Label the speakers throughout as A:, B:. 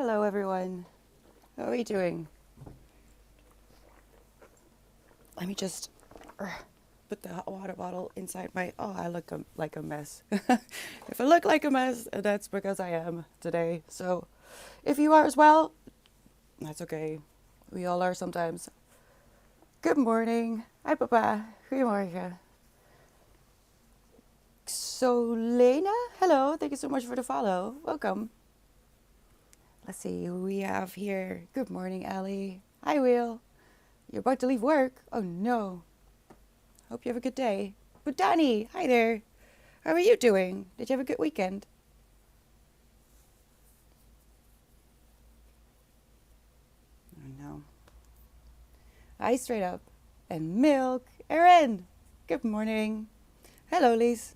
A: Hello, everyone. How are you doing? Let me just put the hot water bottle inside my. Oh, I look like a mess. If I look like a mess, that's because I am today. So, if you are as well, that's okay. We all are sometimes. Good morning. Hi, Papa. Goedemorgen. So, Lena, hello. Thank you so much for the follow. Welcome. Let's see who we have here. Good morning, Ellie. Hi, Will. You're about to leave work? Oh no. Hope you have a good day. But Danny, hi there. How are you doing? Did you have a good weekend? Oh no. Hi, straight up. And milk. Erin. Good morning. Hello, Lise.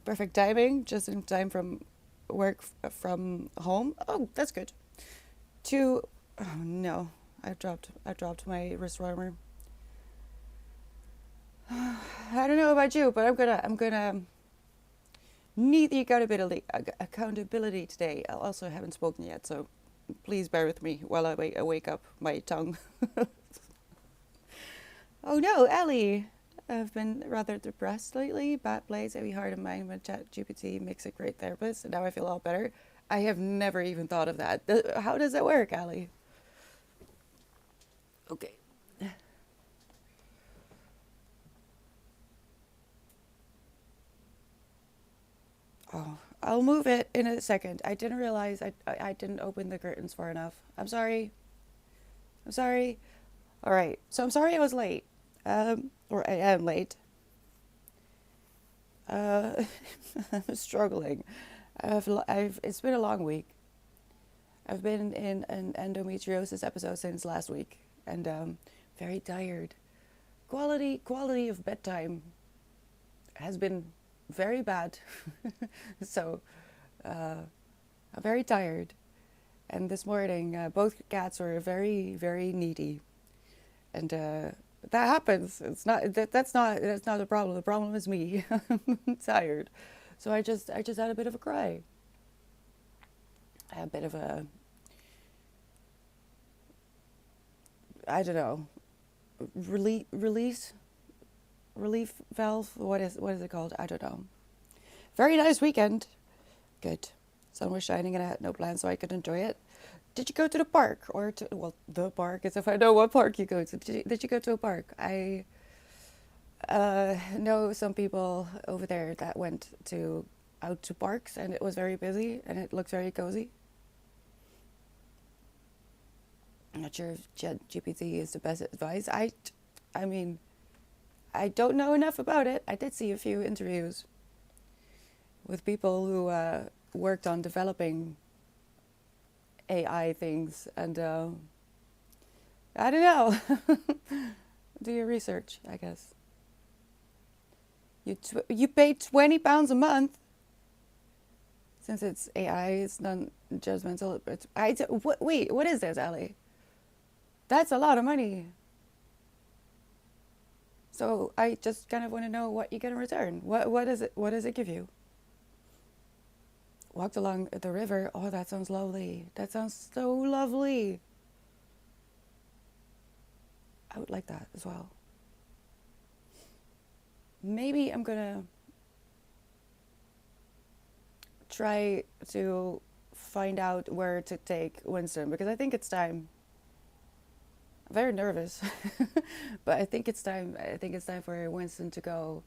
A: Perfect timing. Just in time from work from home. Oh, that's good. To oh no. I dropped my wrist warmer. I don't know about you, but I'm gonna need the accountability today. I also haven't spoken yet, so please bear with me while I wake up my tongue. Oh no, Ellie! I've been rather depressed lately. Bad plays, heavy heart of mine when ChatGPT makes a great therapist, and now I feel all better. I have never even thought of that. How does that work, Ellie? Okay. Oh, I'll move it in a second. I didn't realize I didn't open the curtains far enough. I'm sorry. I'm sorry. All right. So I'm sorry I was late. Or I am late. Uh, I'm struggling. It's been a long week. I've been in an endometriosis episode since last week, and very tired. Quality of bedtime has been very bad. So I'm very tired. And this morning, both cats were very needy, and that happens. It's not that's not the problem. The problem is me. I'm tired, so I just had a bit of a cry. A bit of a I don't know relief valve. What is it called? I don't know. Very nice weekend. Good. Sun was shining and I had no plans, so I could enjoy it. Did you go to the park or to the park? As if I know what park you go to. Did you go to a park? I know some people over there that went to out to parks and it was very busy and it looked very cozy. I'm not sure if ChatGPT is the best advice. I mean, I don't know enough about it. I did see a few interviews with people who worked on developing AI things, and I don't know. Do your research, I guess. You pay £20 a month since it's AI. It's non-judgmental. Wait, what is this, Ellie? That's a lot of money. So I just kind of want to know what you get in return. What is it? What does it give you? Walked along the river. Oh, that sounds lovely. That sounds so lovely. I would like that as well. Maybe I'm gonna try to find out where to take Winston because I think it's time. I'm very nervous, but I think it's time. I think it's time for Winston to go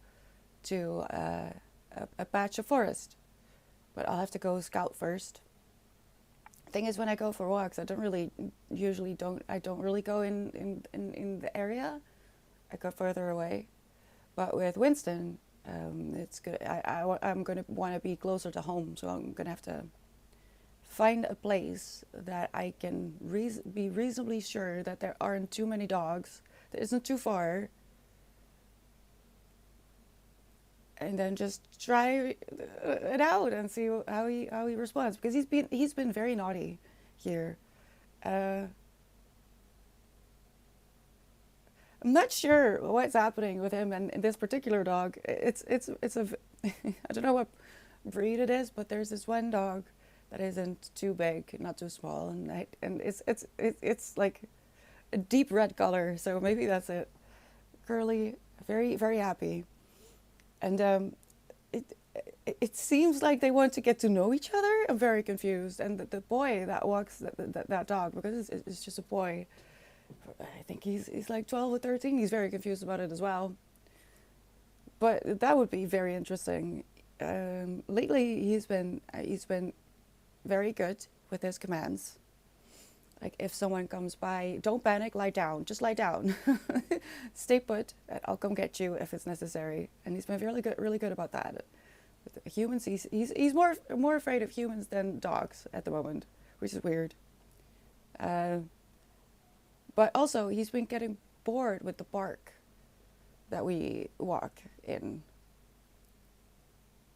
A: to a patch of forest. But I'll have to go scout first. Thing is, when I go for walks, I don't really usually don't I don't really go in the area. I go further away. But with Winston, it's good. I'm gonna want to be closer to home, so I'm gonna have to find a place that I can be reasonably sure that there aren't too many dogs, that isn't too far, and then just try it out and see how he responds because he's been very naughty here. Uh, I'm not sure what's happening with him and this particular dog. It's a I don't know what breed it is, but there's this one dog that isn't too big, not too small, and it's like a deep red color. So maybe that's it. Curly, very very happy, and it it seems like they want to get to know each other. I'm very confused, and the boy that walks that dog, because it's just a boy. I think he's like 12 or 13. He's very confused about it as well. But that would be very interesting. Lately, he's been very good with his commands. Like if someone comes by, don't panic, lie down. Just lie down. Stay put, and I'll come get you if it's necessary. And he's been really good about that. With humans, he's more afraid of humans than dogs at the moment, which is weird. Uh, but also, he's been getting bored with the park that we walk in.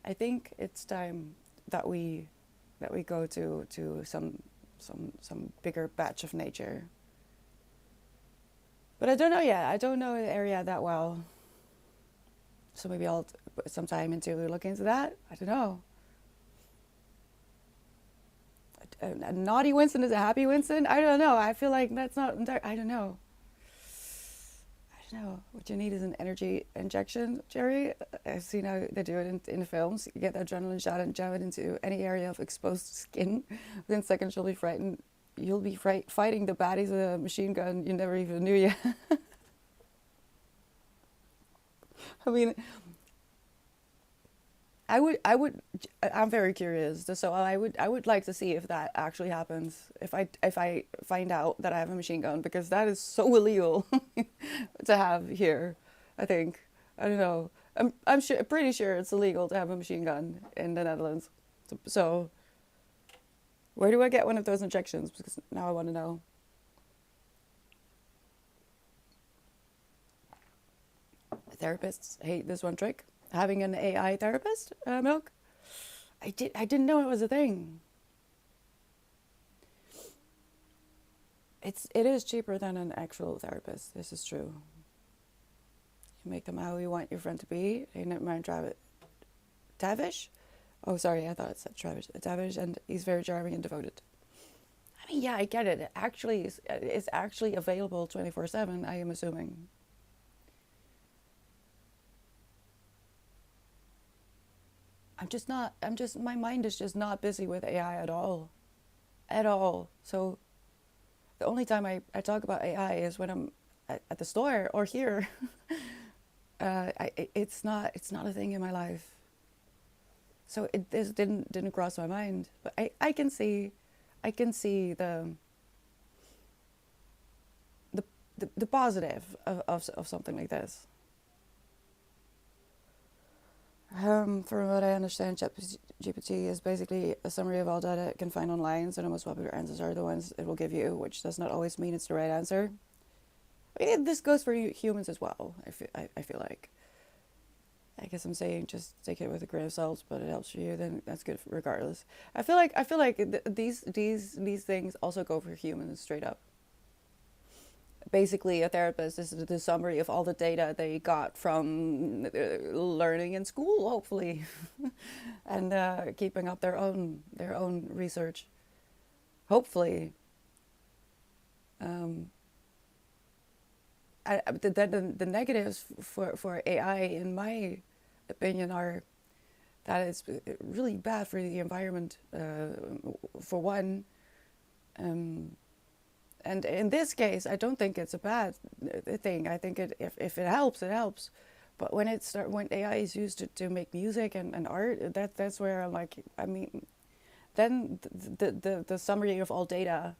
A: I think it's time that we go to some bigger patch of nature. But I don't know yet. I don't know the area that well. So maybe I'll put some time into look into that. I don't know. A naughty Winston is a happy Winston. I don't know. I feel like that's not. I don't know. I don't know. What you need is an energy injection, Jerry. I've seen how they do it in the films. You get the adrenaline shot and jam it into any area of exposed skin. Within seconds, you'll be frightened. You'll be fighting the baddies with a machine gun you never even knew you. I mean, I'm very curious. So I would like to see if that actually happens. If I find out that I have a machine gun, because that is so illegal to have here. I think. I don't know. I'm sure, pretty sure it's illegal to have a machine gun in the Netherlands. So where do I get one of those injections? Because now I want to know. Therapists hate this one trick. Having an AI therapist, Milk. I didn't know it was a thing. It is cheaper than an actual therapist. This is true. You make them how you want your friend to be. They never mind Tavish? Oh, sorry, I thought it said Travis. Tavish, and he's very charming and devoted. I mean, yeah, I get it. It's actually available 24/7, I am assuming. My mind is just not busy with AI at all. At all. So the only time I talk about AI is when I'm at the store or here. It's not a thing in my life. So this didn't cross my mind. But I can see the positive of something like this. From what I understand, GPT is basically a summary of all data it can find online, so the most popular answers are the ones it will give you, which does not always mean it's the right answer. I mean, this goes for humans as well, I feel like. I guess I'm saying just take it with a grain of salt, but it helps you, then that's good regardless. I feel like these things also go for humans straight up. Basically, a therapist is the summary of all the data they got from learning in school, hopefully, and keeping up their own research, hopefully. Um, the negatives for AI, in my opinion, are that it's really bad for the environment, for one. Um, And in this case, I don't think it's a bad thing. I think if it helps, it helps. But when AI is used to make music and art, that's where I'm like, I mean, then the summary of all data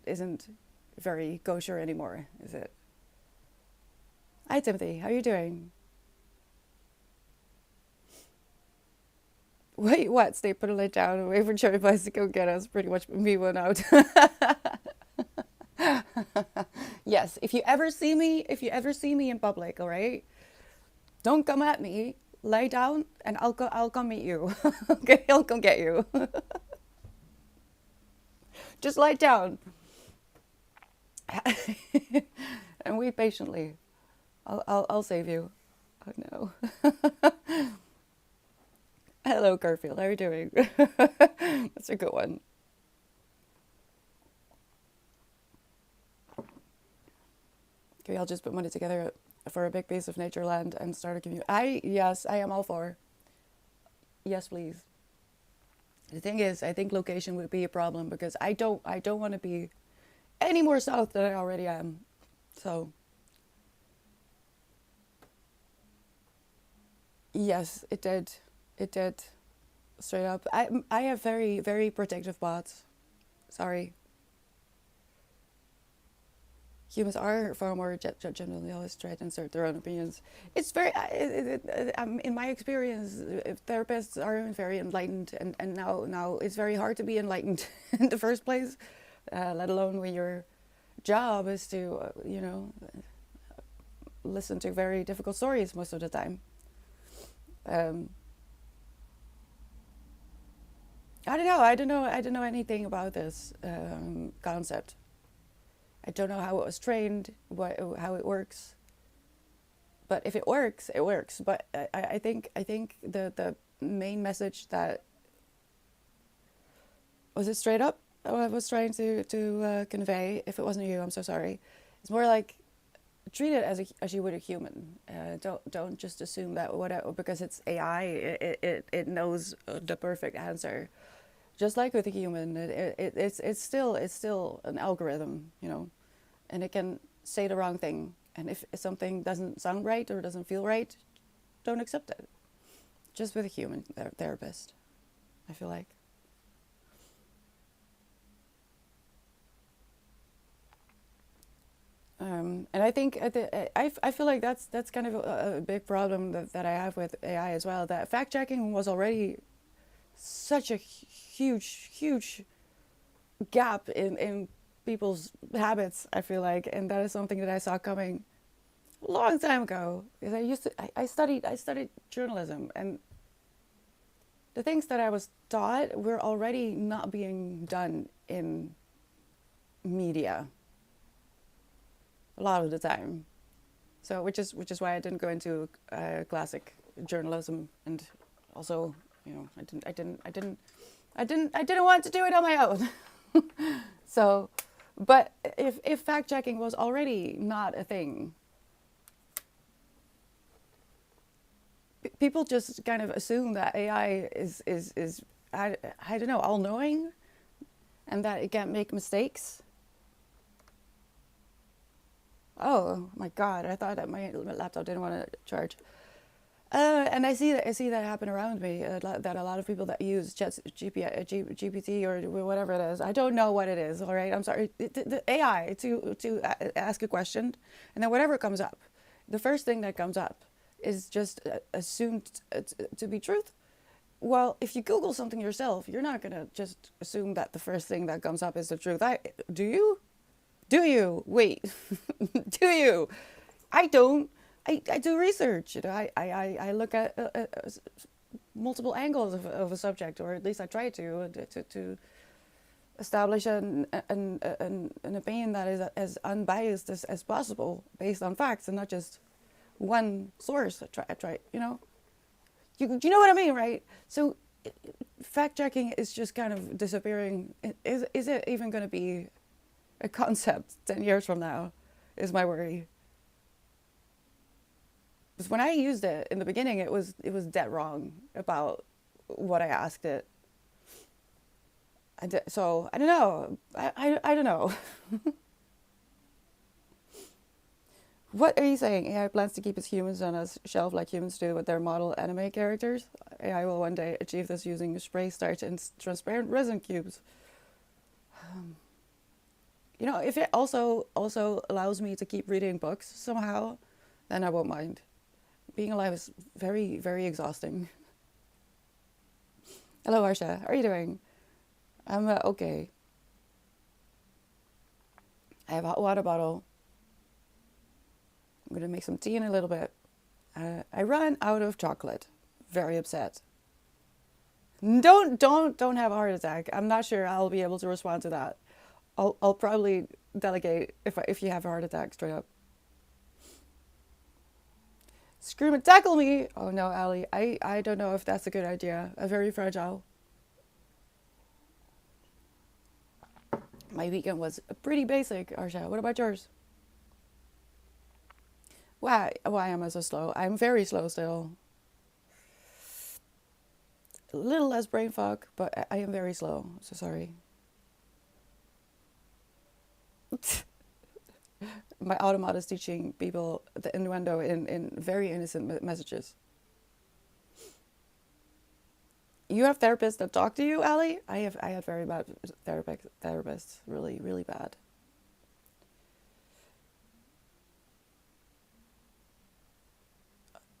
A: isn't very kosher anymore, is it? Hi Timothy, how are you doing? Wait, what? Stay put a lid down and wait for cherrypies to go get us. Pretty much me one out. Yes, if you ever see me in public, all right, don't come at me. Lay down, and I'll come meet you. Okay, I'll come get you. Just lie down and wait patiently. I'll save you. Oh no. Hello, Garfield. How are you doing? That's a good one. Okay, I'll just put money together for a big piece of nature land and start a community. Yes, I am all for. Yes, please. The thing is, I think location would be a problem because I don't want to be any more south than I already am. So yes, it did. It did. Straight up. I have very, very protective bots. Sorry. Humans are far more generally always try to insert their own opinions. It's very, in my experience, therapists are very enlightened, and now it's very hard to be enlightened in the first place, let alone when your job is to, listen to very difficult stories most of the time. Um, I don't know. I don't know anything about this concept. I don't know how it was trained, how it works. But if it works, it works. But I think the main message that was it straight up. I was trying to convey. If it wasn't you, I'm so sorry. It's more like treat it as you would a human. Don't just assume that whatever because it's AI, it knows the perfect answer. Just like with a human, it's still an algorithm, and it can say the wrong thing. And if something doesn't sound right or doesn't feel right, don't accept it. Just with a human therapist, I feel like. And I think I feel like that's kind of a big problem that I have with AI as well. That fact checking was already such a huge gap in people's habits. I feel like, and that is something that I saw coming a long time ago. Because I studied journalism, and the things that I was taught were already not being done in media a lot of the time. So which is why I didn't go into classic journalism, and also I didn't want to do it on my own. So, but if fact checking was already not a thing, people just kind of assume that AI is I don't know, all knowing, and that it can't make mistakes. Oh my God! I thought that my laptop didn't want to charge. And I see that happen around me. That a lot of people that use GPT or whatever it is, I don't know what it is. All right, I'm sorry. The AI to ask a question, and then whatever comes up, the first thing that comes up is just assumed to be truth. Well, if you Google something yourself, you're not gonna just assume that the first thing that comes up is the truth. Do you? Do you? Wait. Do you? I don't. I do research. I look at multiple angles of a subject, or at least I try to establish an opinion that is as unbiased as possible based on facts and not just one source. I try, you know what I mean, right? So fact checking is just kind of disappearing. Is it even going to be a concept 10 years from now is my worry. Because when I used it in the beginning, it was dead wrong about what I asked it. So I don't know. I don't know. What are you saying? AI plans to keep its humans on a shelf like humans do with their model anime characters? AI will one day achieve this using spray starch and transparent resin cubes. If it also allows me to keep reading books somehow, then I won't mind. Being alive is very, very exhausting. Hello, Arsha. How are you doing? I'm okay. I have a hot water bottle. I'm gonna make some tea in a little bit. I ran out of chocolate. Very upset. Don't have a heart attack. I'm not sure I'll be able to respond to that. I'll probably delegate if you have a heart attack straight up. Scream and tackle me! Oh no, Ali, I don't know if that's a good idea. I'm very fragile. My weekend was pretty basic, Arsha. What about yours? Why am I so slow? I'm very slow still. A little less brain fog, but I am very slow. So sorry. My automat is teaching people the innuendo in very innocent messages. You have therapists that talk to you, Ali? I have very bad therapists, really, really bad.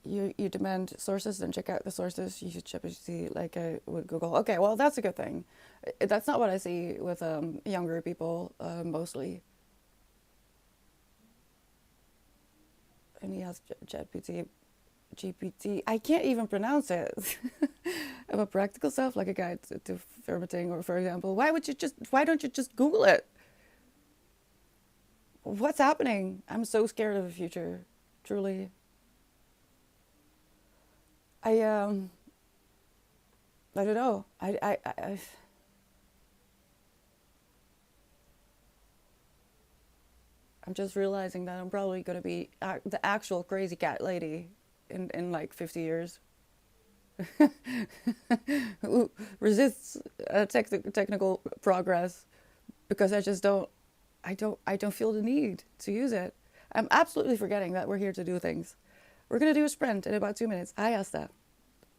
A: You demand sources, then check out the sources. You should see like with Google. Okay, well that's a good thing. That's not what I see with younger people mostly. And he has GPT. I can't even pronounce it. About practical stuff like a guide to fermenting, or for example, why don't you just Google it? What's happening? I'm so scared of the future. Truly. I I don't know. I'm just realizing that I'm probably gonna be the actual crazy cat lady in like 50 years. Who resists technical progress because I don't feel the need to use it. I'm absolutely forgetting that we're here to do things. We're gonna do a sprint in about 2 minutes. Hi, Asta.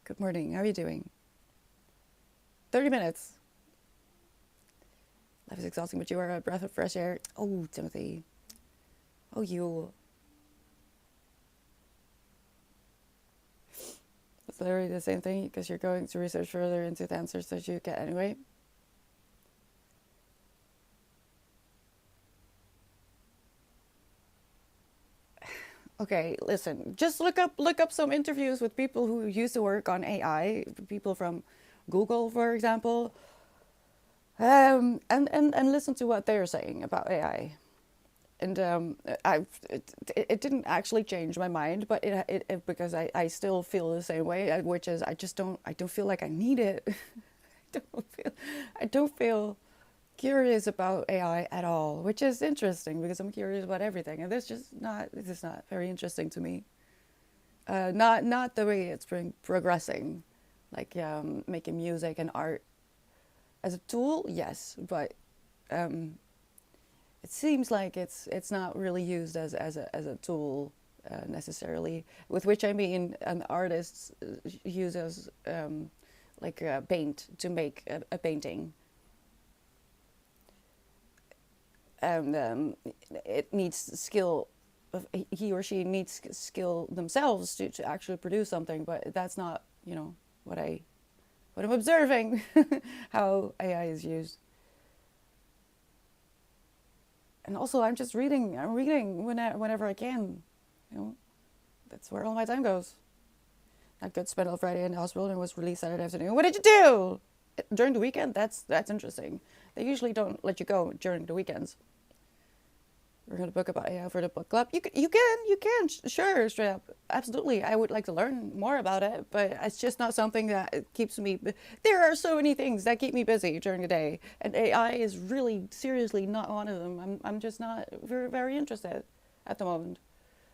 A: Good morning. How are you doing? 30 minutes. Life is exhausting, but you are a breath of fresh air. Oh, Timothy. Oh, you. It's literally the same thing because you're going to research further into the answers that you get anyway. Okay, listen. Just look up some interviews with people who used to work on AI, people from Google, for example, and listen to what they're saying about AI. And it didn't actually change my mind, but it because I still feel the same way, which is I don't feel like I need it. I don't feel curious about AI at all, which is interesting because I'm curious about everything, and this is not very interesting to me. Not the way it's been progressing, like making music and art as a tool, yes, but it seems like it's not really used as a tool necessarily. With which I mean, an artist uses like paint to make a painting, and it needs skill. He or she needs skill themselves to actually produce something, but that's not what I'm observing how AI is used. And also, I'm reading whenever I can. You know, that's where all my time goes. That good spent on Friday in the hospital and was released Saturday afternoon. What did you do during the weekend? That's interesting. They usually don't let you go during the weekends. We're gonna book about AI for the book club. You can, sure, straight up, absolutely. I would like to learn more about it, but it's just not something that keeps me. There are so many things that keep me busy during the day, and AI is really seriously not one of them. I'm just not very very interested at the moment.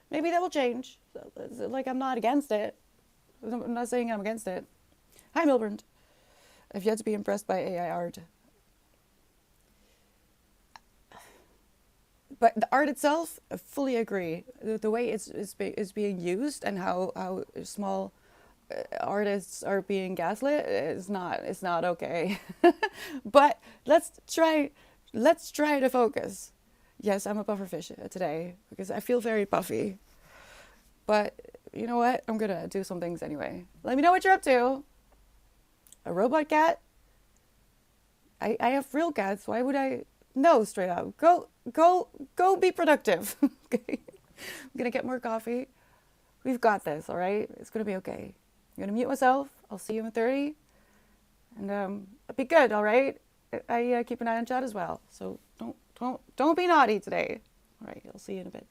A: Maybe that will change. Like I'm not against it. I'm not saying I'm against it. Hi, Milburn. I've yet to be impressed by AI art. But the art itself, I fully agree. The way it's being used and how small artists are being gaslit is not it's not okay. But let's try to focus. Yes, I'm a pufferfish today because I feel very puffy. But you know what? I'm gonna do some things anyway. Let me know what you're up to. A robot cat? I have real cats. Why would I? No, straight up. Go be productive. Okay. I'm gonna get more coffee. We've got this, all right? It's gonna be okay. I'm gonna mute myself. I'll see you in 30. And be good, all right? I keep an eye on chat as well. So don't be naughty today. All right, I'll see you in a bit.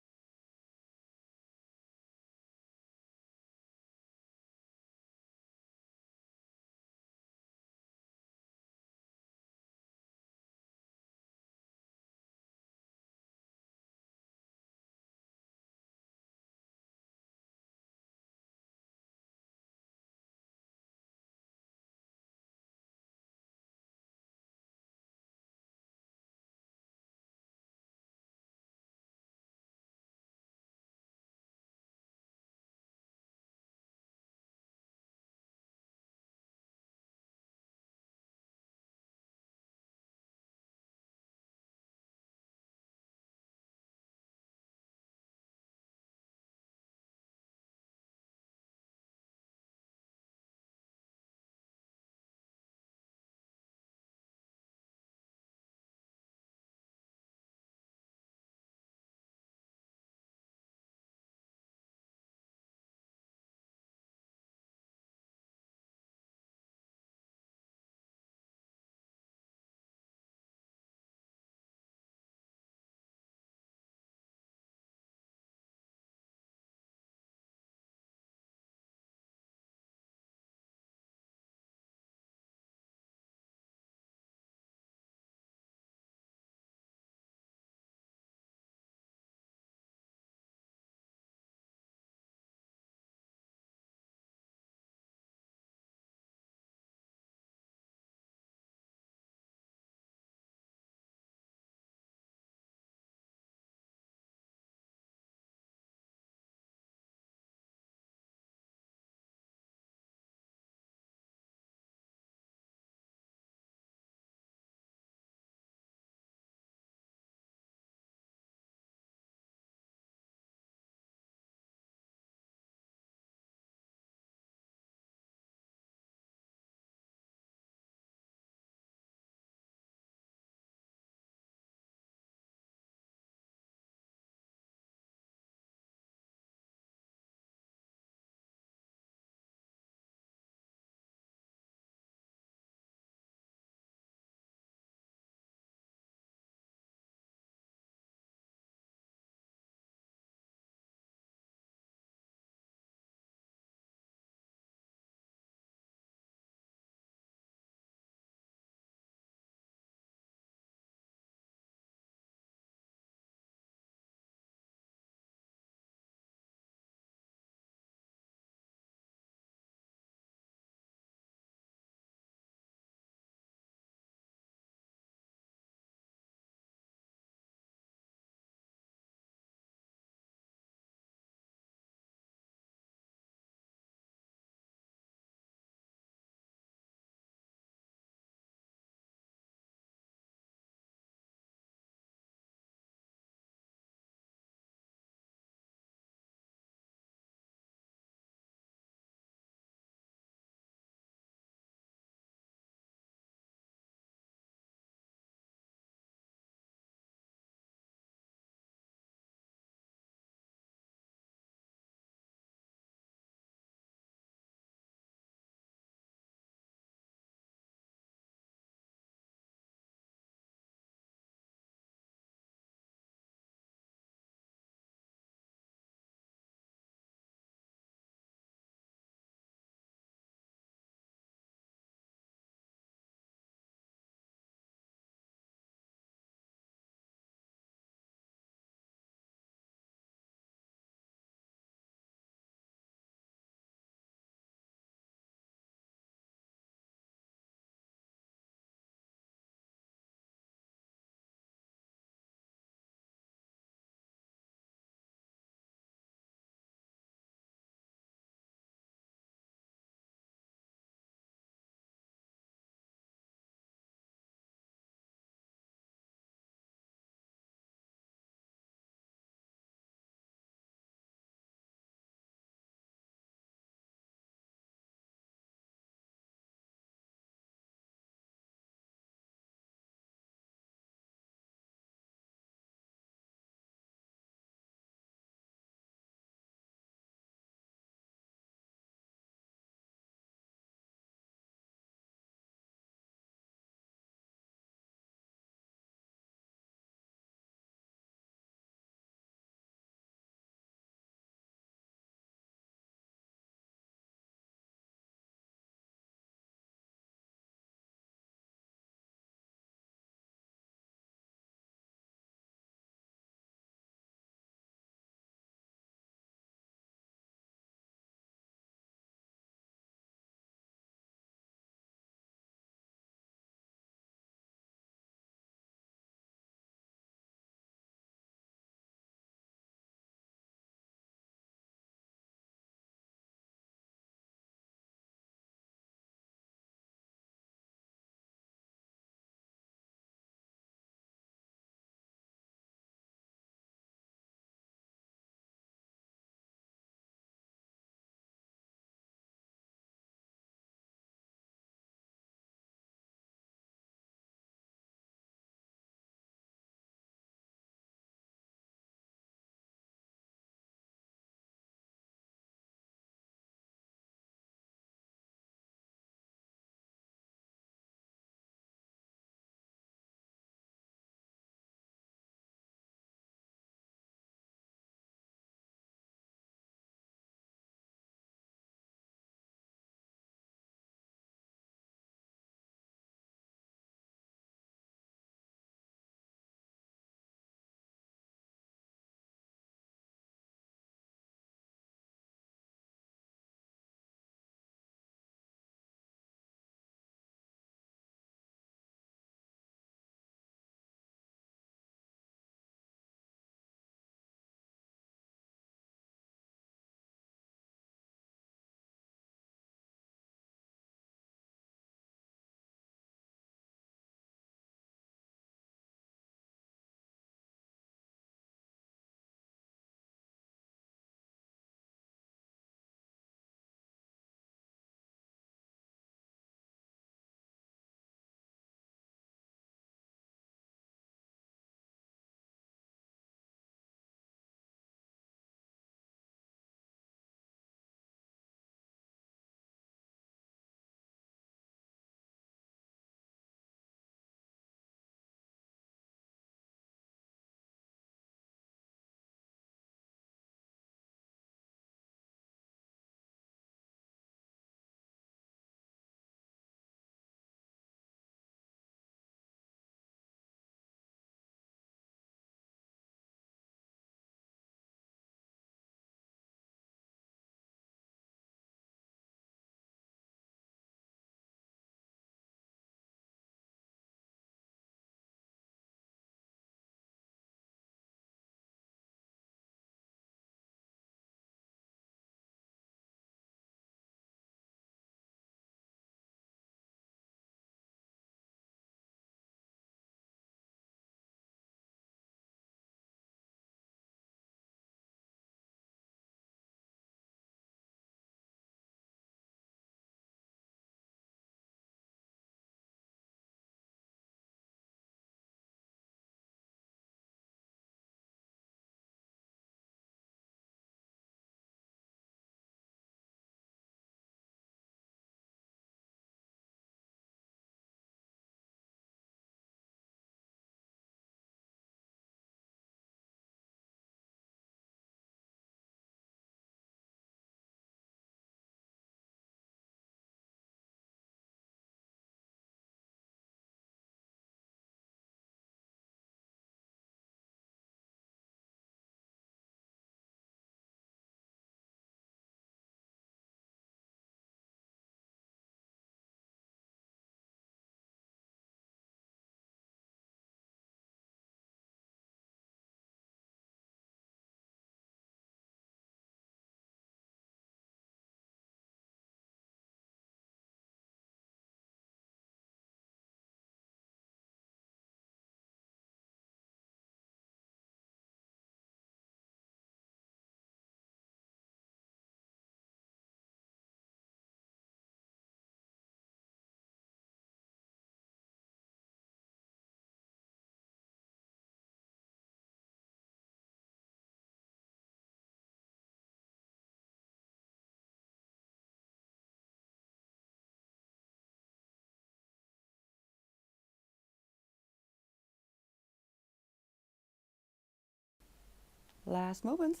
A: Last moments.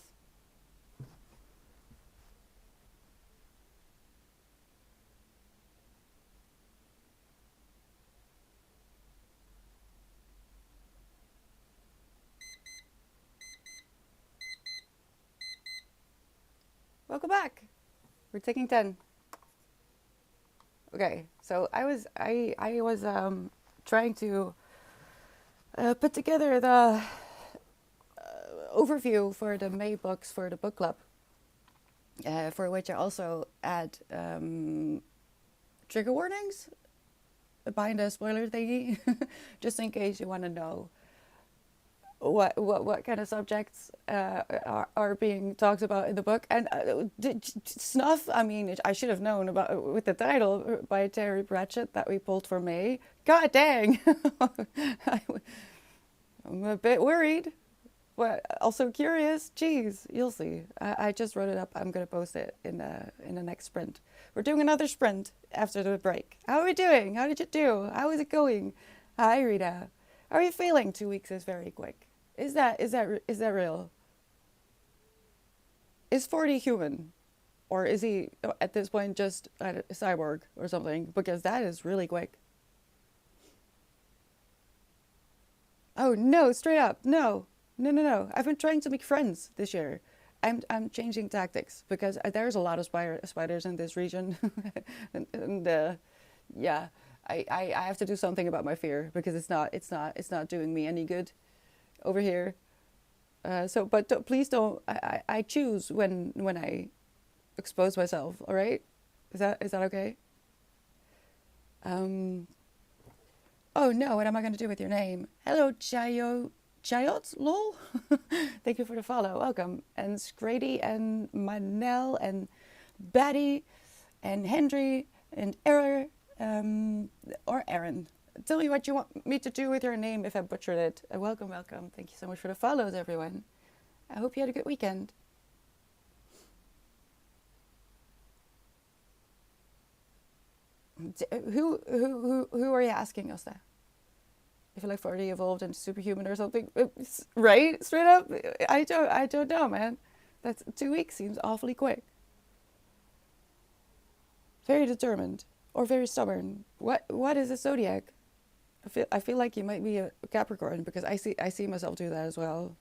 A: Welcome back. We're taking 10. Okay, so I was trying to put together the overview for the May books for the book club, for which I also add trigger warnings behind the spoiler thingy, just in case you want to know what kind of subjects are being talked about in the book. And snuff, I mean, I should have known about with the title by Terry Pratchett that we pulled for May. God dang. I'm a bit worried, but also curious. Jeez, you'll see. I just wrote it up. I'm going to post it in the next sprint. We're doing another sprint after the break. How are we doing? How did you do? How is it going? Hi, Rita. How are you feeling? 2 weeks is very quick. Is that real? Is 40 human? Or is he, at this point, just a cyborg or something? Because that is really quick. Oh, no, straight up. No. No, no, no. I've been trying to make friends this year. I'm changing tactics because there's a lot of spiders in this region. and yeah, I have to do something about my fear because it's not doing me any good over here. But please don't. I choose when I expose myself. All right, is that okay? Um. Oh no, what am I going to do with your name? Hello, Chayot, lol. Thank you for the follow. Welcome. And Scrady and Manel and Batty and Hendry and Error or Aaron. Tell me what you want me to do with your name if I butchered it. Welcome, welcome. Thank you so much for the follows, everyone. I hope you had a good weekend. Who are you asking us that? If you're like 40 evolved into superhuman or something, right? Straight up, I don't know, man. That's 2 weeks seems awfully quick. Very determined or very stubborn. What is a zodiac? I feel like you might be a Capricorn because I see myself do that as well.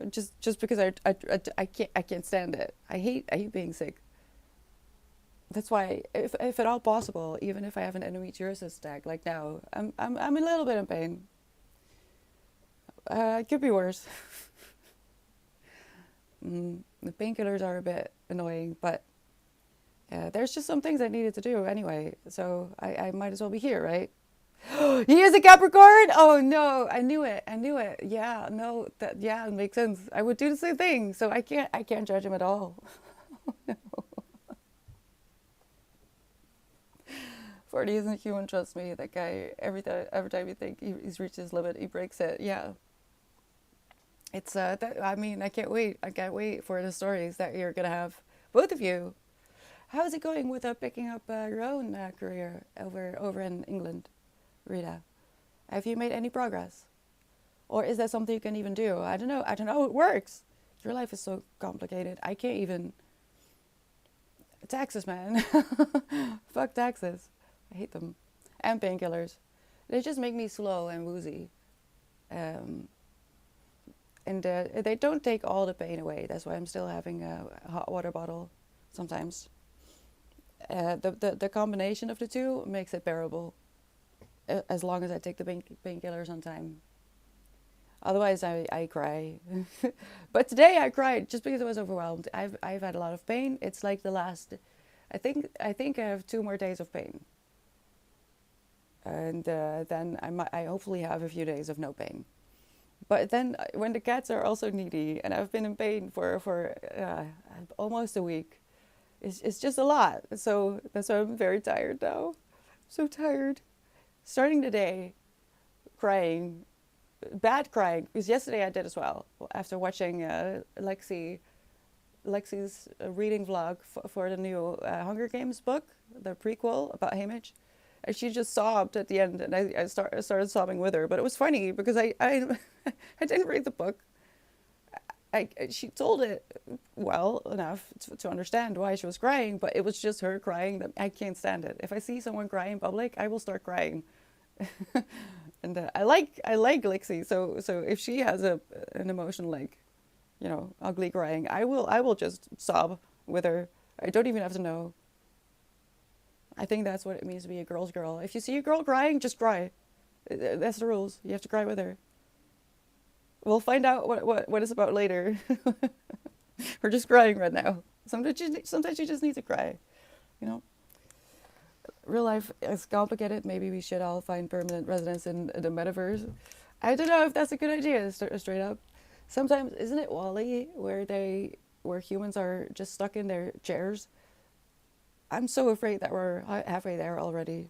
A: Just because I can't stand it. I hate being sick. That's why, if at all possible, even if I have an endometriosis stack like now, I'm a little bit in pain. It could be worse. The painkillers are a bit annoying, but there's just some things I needed to do anyway, so I might as well be here, right? He is a Capricorn. Oh no, I knew it. I knew it. Yeah, no, it makes sense. I would do the same thing, so I can't judge him at all. 40 isn't human, trust me. That guy, every time you think he's reached his limit, he breaks it. Yeah. It's I mean, I can't wait. I can't wait for the stories that you're gonna have, both of you. How is it going with picking up your own career over in England, Rita? Have you made any progress, or is that something you can even do? I don't know. I don't know how it works. Your life is so complicated. I can't even. Taxes, man. Fuck taxes. I hate them. And painkillers. They just make me slow and woozy. And they don't take all the pain away. That's why I'm still having a hot water bottle sometimes. The combination of the two makes it bearable. As long as I take the painkillers on time. Otherwise, I cry. But today I cried just because I was overwhelmed. I've had a lot of pain. It's like the last. I think I have 2 more days of pain. And then I hopefully have a few days of no pain. But then when the cats are also needy and I've been in pain for almost a week, it's just a lot. So that's why I'm very tired now. So tired. Starting the day, crying, bad crying, because yesterday I did as well. After watching Lexi's reading vlog for the new Hunger Games book, the prequel about Haymitch. And she just sobbed at the end, and I started sobbing with her. But it was funny because I didn't read the book. She told it well enough to understand why she was crying, but it was just her crying that I can't stand it. If I see someone crying in public, I will start crying. And I like Lixie, so if she has an emotion like, ugly crying, I will just sob with her. I don't even have to know. I think that's what it means to be a girl's girl. If you see a girl crying, just cry. That's the rules. You have to cry with her. We'll find out what it's about later. We're just crying right now. Sometimes you just need to cry. You know, real life is complicated. Maybe we should all find permanent residence in the metaverse. I don't know if that's a good idea. Straight up. Sometimes isn't it Wally where humans are just stuck in their chairs? I'm so afraid that we're halfway there already.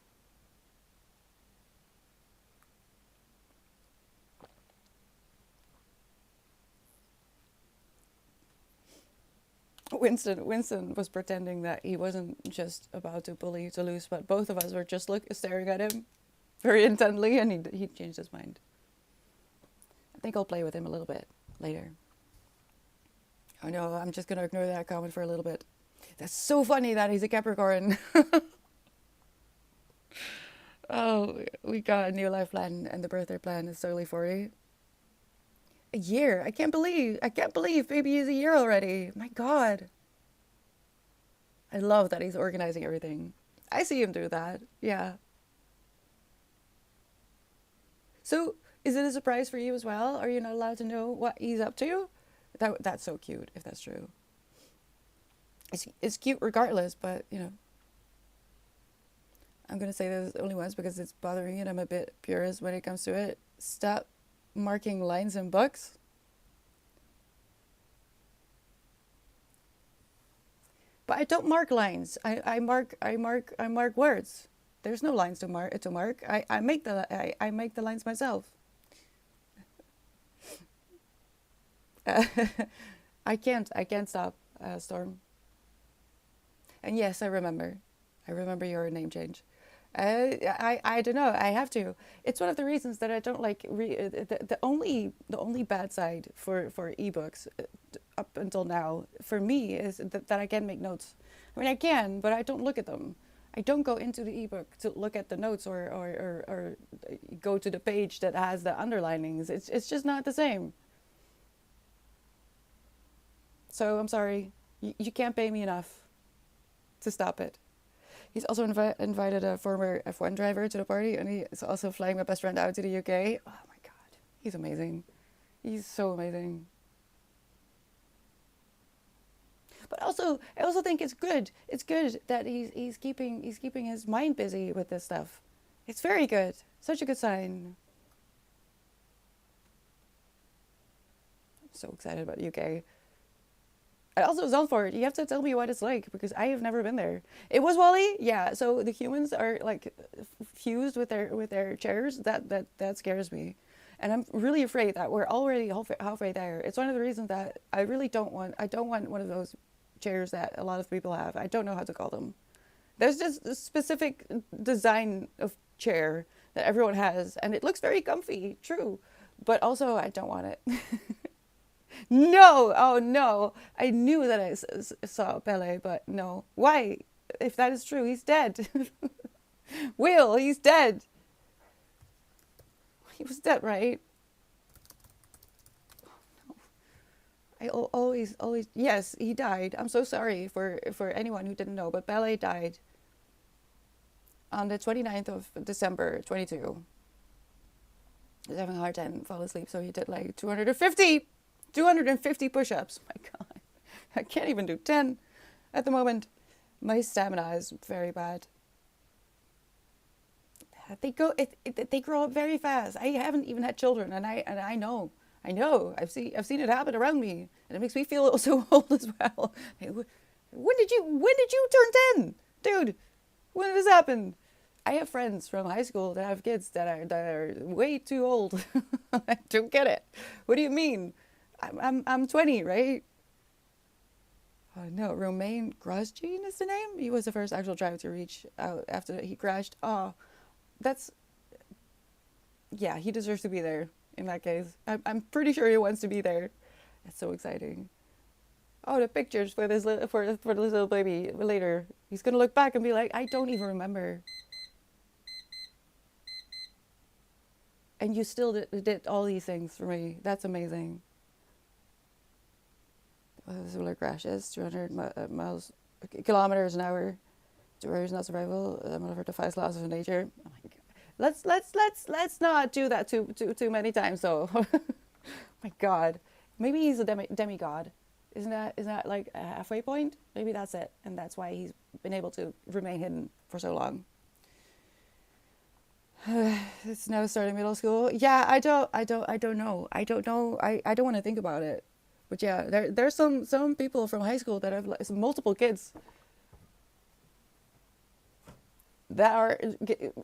A: Winston was pretending that he wasn't just about to bully Toulouse, but both of us were just staring at him very intently, and he changed his mind. I think I'll play with him a little bit later. Oh no, I'm just gonna ignore that comment for a little bit. That's so funny that he's a Capricorn. Oh, we got a new life plan, and the birthday plan is totally for you. A year. I can't believe baby is a year already. My God. I love that he's organizing everything. I see him do that. Yeah. So, is it a surprise for you as well? Are you not allowed to know what he's up to? That's so cute, if that's true. It's cute regardless, but, I'm going to say this only once because it's bothering me and I'm a bit purist when it comes to it. Stop marking lines in books. But I don't mark lines. I mark words. There's no lines to mark. I make the lines myself. I can't stop, Storm. And yes, I remember. I remember your name change. I don't know. I have to. It's one of the reasons that I don't like the only bad side for ebooks up until now for me is that I can't make notes. I mean, I can, but I don't look at them. I don't go into the ebook to look at the notes or go to the page that has the underlinings. It's just not the same. So I'm sorry. You can't pay me enough to stop it. He's also invited a former F1 driver to the party, and he is also flying my best friend out to the UK. Oh my God, he's amazing. He's so amazing. But also, I also think it's good. It's good that he's keeping his mind busy with this stuff. It's very good. Such a good sign. I'm so excited about UK. And also Zandvoort, you have to tell me what it's like because I have never been there. It was Wally, yeah. So the humans are like fused with their chairs. That scares me, and I'm really afraid that we're already halfway there. It's one of the reasons that I really don't want. I don't want one of those chairs that a lot of people have. I don't know how to call them. There's just a specific design of chair that everyone has, and it looks very comfy, true. But also, I don't want it. No, oh no. I knew that I saw Pele, but no. Why? If that is true, he's dead. Will, he's dead. He was dead, right? Always, yes, he died. I'm so sorry for anyone who didn't know, but Pele died on the 29th of December, 22. He was having a hard time falling asleep, so he did like 250 push-ups. My God, I can't even do 10 at the moment. My stamina is very bad. They grow up very fast. I haven't even had children, and I know. I've seen it happen around me, and it makes me feel so old as well. Hey, when did you turn 10, dude? When did this happen? I have friends from high school that have kids that are way too old. I don't get it. What do you mean? I'm 20, right? No, Romain Grosjean is the name. He was the first actual driver to reach out after he crashed. Oh, that's yeah. He deserves to be there. In that case, I'm pretty sure he wants to be there. It's so exciting. Oh, the pictures for this for this little baby later. He's gonna look back and be like, I don't even remember. And you still did all these things for me. That's amazing. The solar crashes, 200 miles, kilometers an hour. Where is not survival. Whatever the five laws of nature. Oh my god. Let's not do that too many times though. My god. Maybe he's a demigod. Isn't that like a halfway point? Maybe that's it, and that's why he's been able to remain hidden for so long. It's now starting middle school. Yeah, I don't know. I don't want to think about it. But yeah, there's some people from high school that have like, multiple kids that are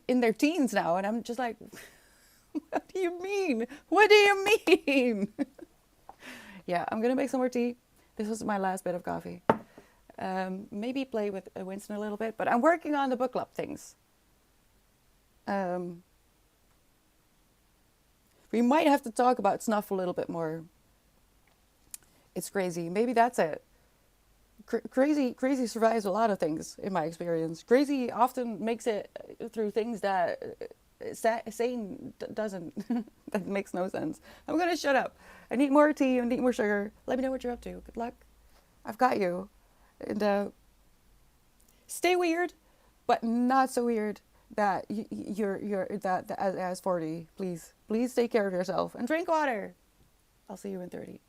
A: in their teens now, and I'm just like, what do you mean? What do you mean? Yeah, I'm gonna make some more tea. This was my last bit of coffee. Maybe play with Winston a little bit, but I'm working on the book club things. Um, we might have to talk about snuff a little bit more. It's crazy. Maybe that's it. Crazy survives a lot of things in my experience. Crazy often makes it through things that sane doesn't. That makes no sense. I'm gonna shut up. I need more tea. I need more sugar. Let me know what you're up to. Good luck. I've got you. And stay weird, but not so weird that you're that as 40. Please take care of yourself and drink water. I'll see you in 30.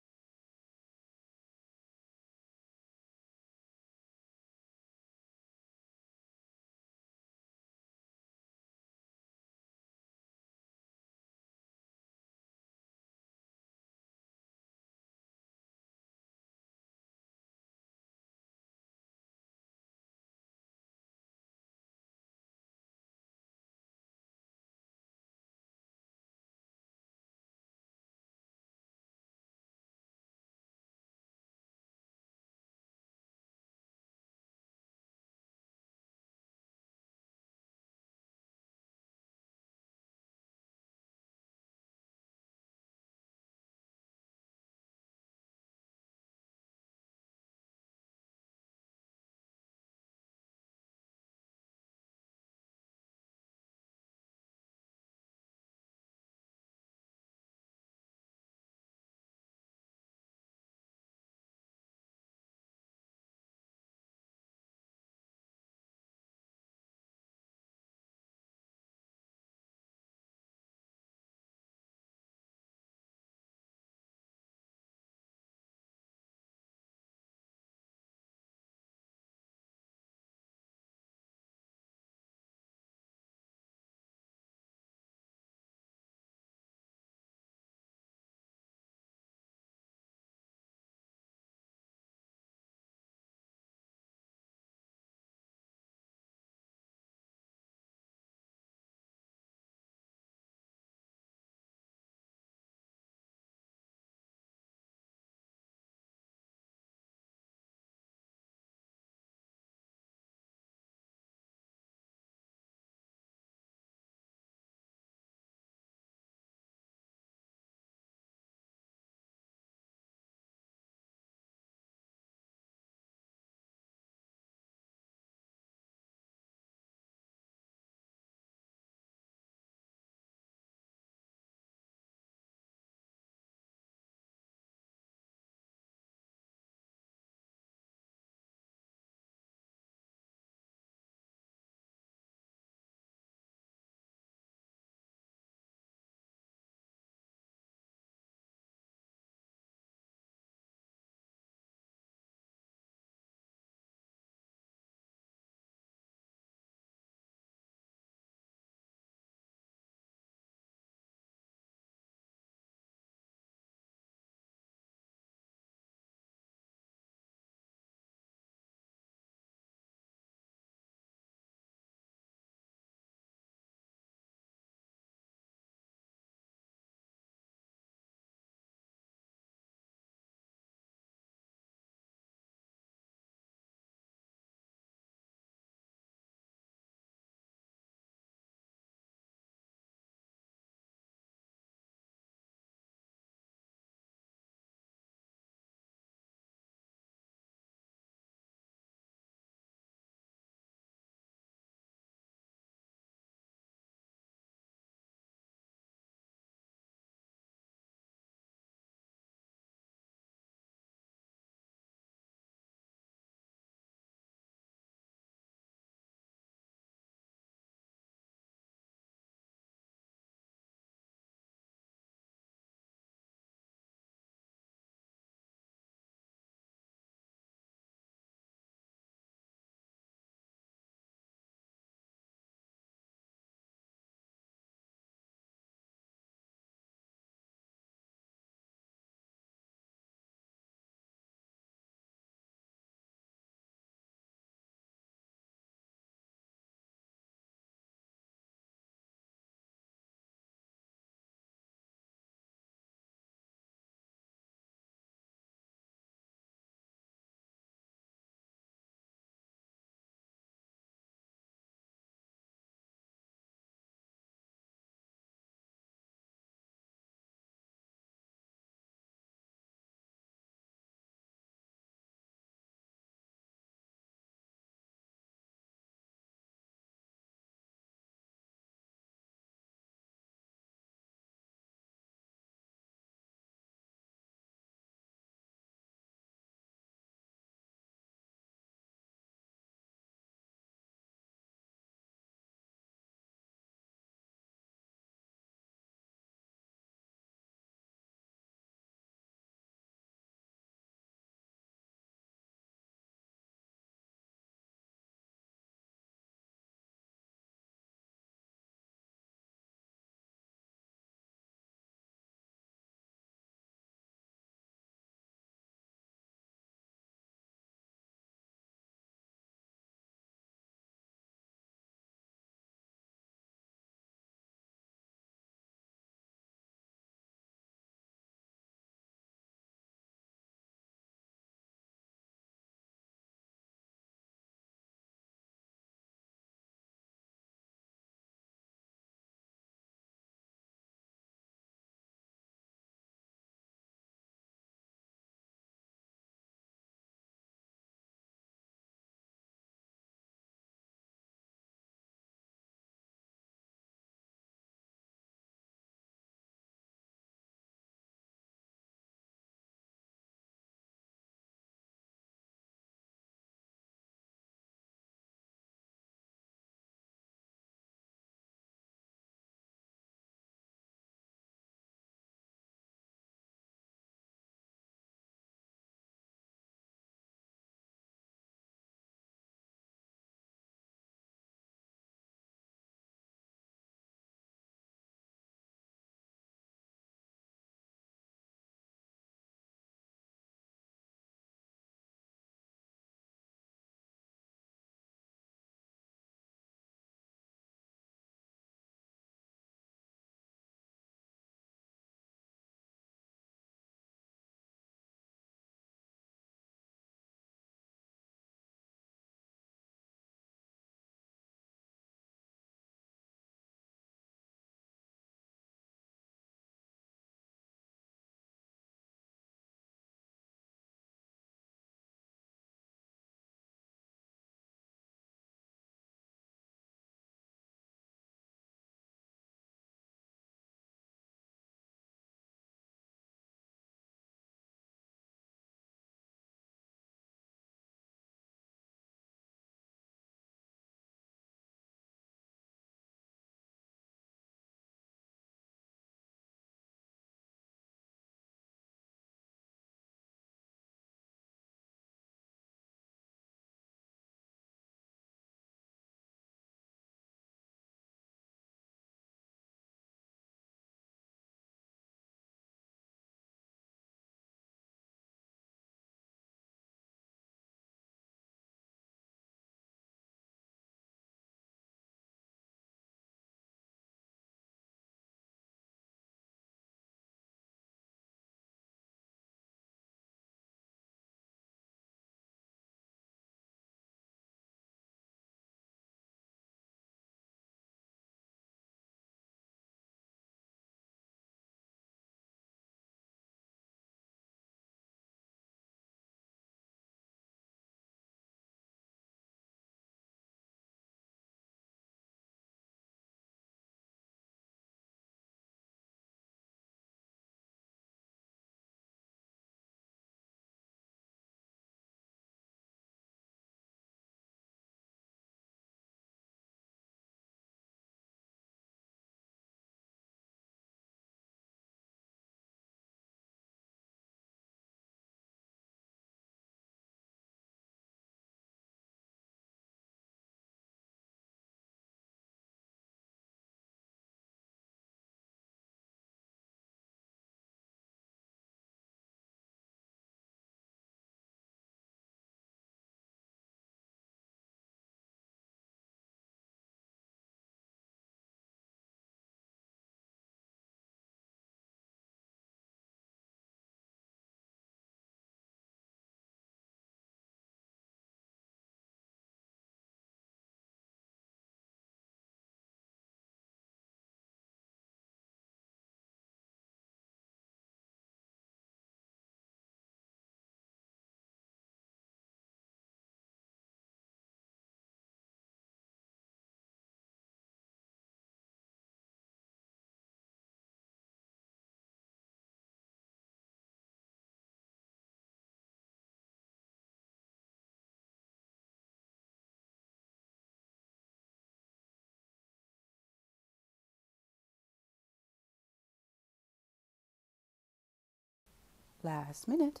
A: Last minute.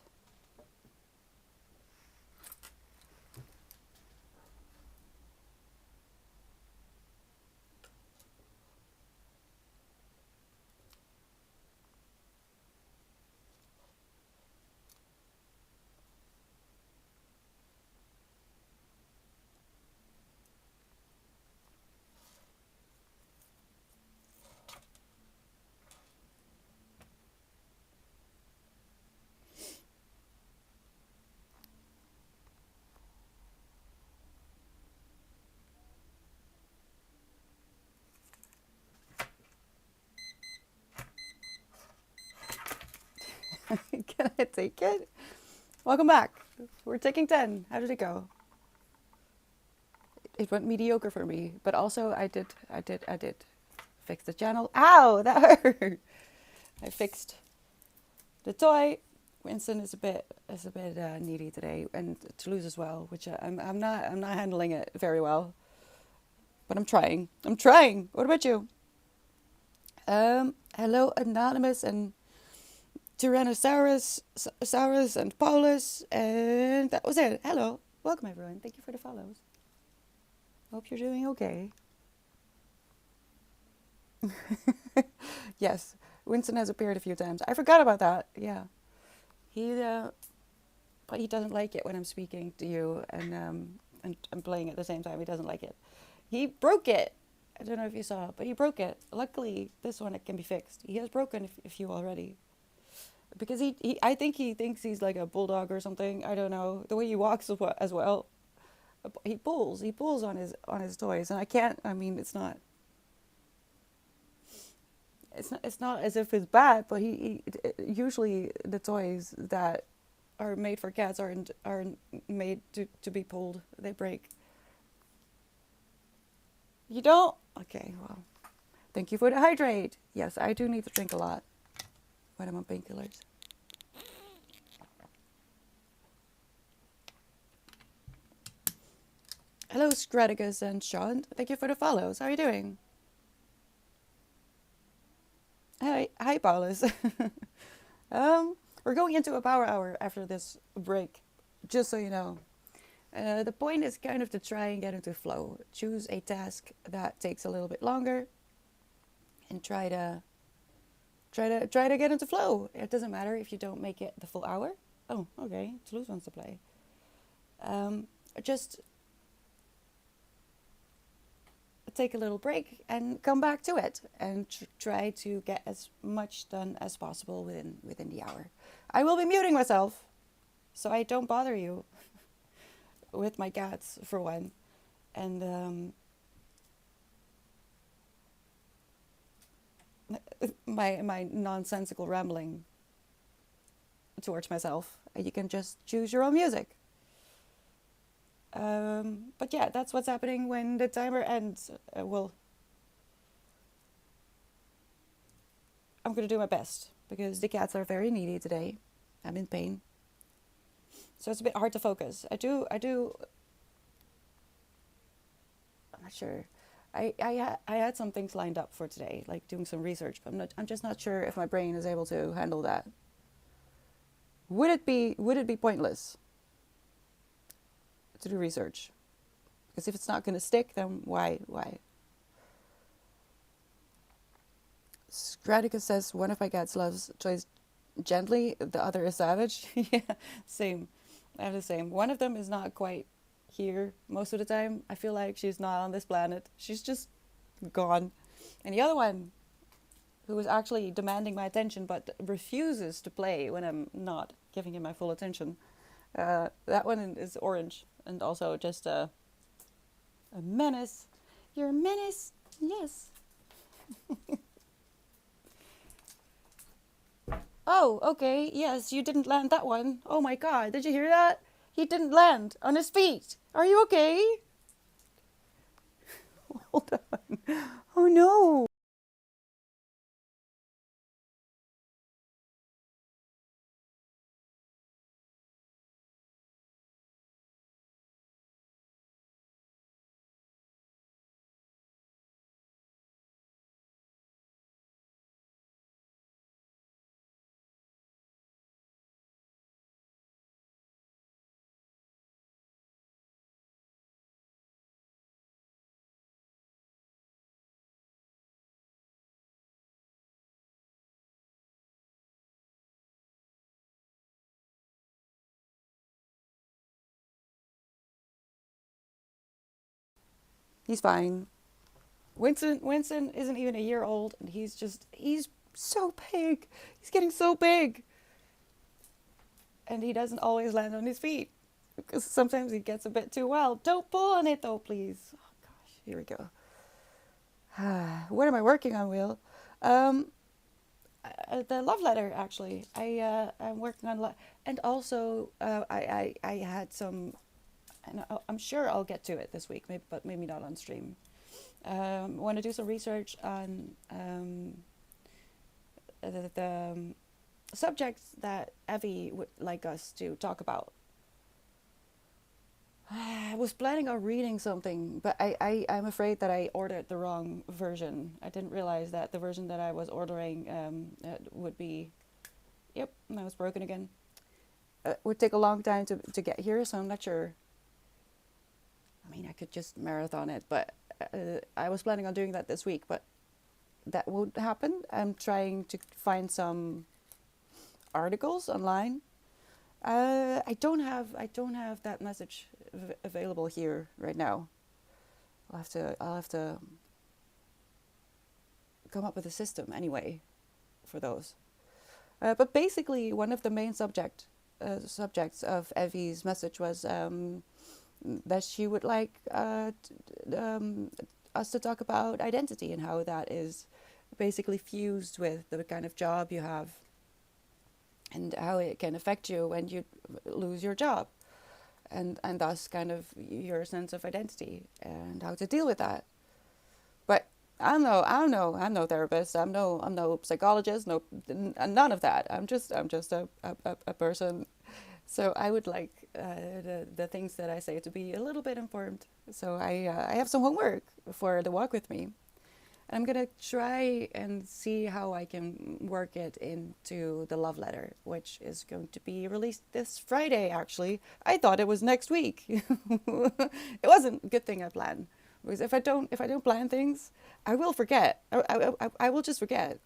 A: Can I take it? Welcome back. We're taking 10. How did it go? It went mediocre for me, but also I did fix the channel. Ow, that hurt. I fixed the toy. Winston is a bit needy today, and Toulouse as well, which I'm not handling it very well, but I'm trying. I'm trying. What about you? Hello, Anonymous and Tyrannosaurus, Saurus, and Paulus, and that was it. Hello, welcome everyone. Thank you for the follows. Hope you're doing okay. Yes, Winston has appeared a few times. I forgot about that. Yeah, he but he doesn't like it when I'm speaking to you and I'm playing at the same time. He doesn't like it. He broke it. I don't know if you saw, but he broke it. Luckily, this one it can be fixed. He has broken a few already. Because I think he thinks he's like a bulldog or something. I don't know. The way he walks as well. He pulls on his toys, and I can't. I mean, it's not as if it's bad, but he usually the toys that are made for cats aren't made to be pulled. They break. You don't? Okay, well, thank you for the hydrate. Yes, I do need to drink a lot when I'm on painkillers. Hello, Straticus and Sean. Thank you for the follows. How are you doing? Hi, Paulus. We're going into a power hour after this break, just so you know. The point is kind of to try and get into flow. Choose a task that takes a little bit longer, and try to get into flow. It doesn't matter if you don't make it the full hour. Oh, okay. Toulouse wants to play. Just take a little break and come back to it, and try to get as much done as possible within the hour. I will be muting myself, so I don't bother you with my cats for one, and my nonsensical rambling towards myself. You can just choose your own music. But yeah, that's what's happening when the timer ends. Well, I'm gonna do my best because the cats are very needy today. I'm in pain, so it's a bit hard to focus. I do. I'm not sure. I had some things lined up for today, like doing some research, but I'm just not sure if my brain is able to handle that. Would it be pointless to do research? Because if it's not going to stick, then why? Scraticus says one of my cats loves toys gently, the other is savage. Yeah, same. I have the same. One of them is not quite here most of the time. I feel like she's not on this planet. She's just gone. And the other one, who is actually demanding my attention but refuses to play when I'm not giving him my full attention, that one is orange and also just a menace. You're a menace, yes. Oh, okay, yes, you didn't land that one. Oh my god, did you hear that? He didn't land on his feet. Are you okay? Hold on. Oh no. He's fine. Winston isn't even a year old, and he's so big. He's getting so big. And he doesn't always land on his feet. Because sometimes he gets a bit too wild. Don't pull on it though, please. Oh gosh, here we go. What am I working on, Will? Um, the love letter, actually. I'm working on and also I had some, and I'm sure I'll get to it this week, maybe, but maybe not on stream. Want to do some research on the subjects that Evie would like us to talk about. I was planning on reading something, but I'm afraid that I ordered the wrong version. I didn't realize that the version that I was ordering would be... Yep, now it's broken again. Would take a long time to get here, so I'm not sure. I mean, I could just marathon it, but I was planning on doing that this week, but that won't happen. I'm trying to find some articles online. I don't have that message available here right now. I'll have to come up with a system anyway for those. But basically, one of the main subjects of Evie's message was that she would like us to talk about identity and how that is basically fused with the kind of job you have, and how it can affect you when you lose your job, and thus kind of your sense of identity and how to deal with that. But I'm no therapist. I'm no psychologist. None of that. I'm just a person. So I would like the things that I say to be a little bit informed. So I have some homework for the walk with me. I'm going to try and see how I can work it into the love letter, which is going to be released this Friday, actually. I thought it was next week. It wasn't a good thing I planned. Because if I don't plan things, I will forget. I will just forget.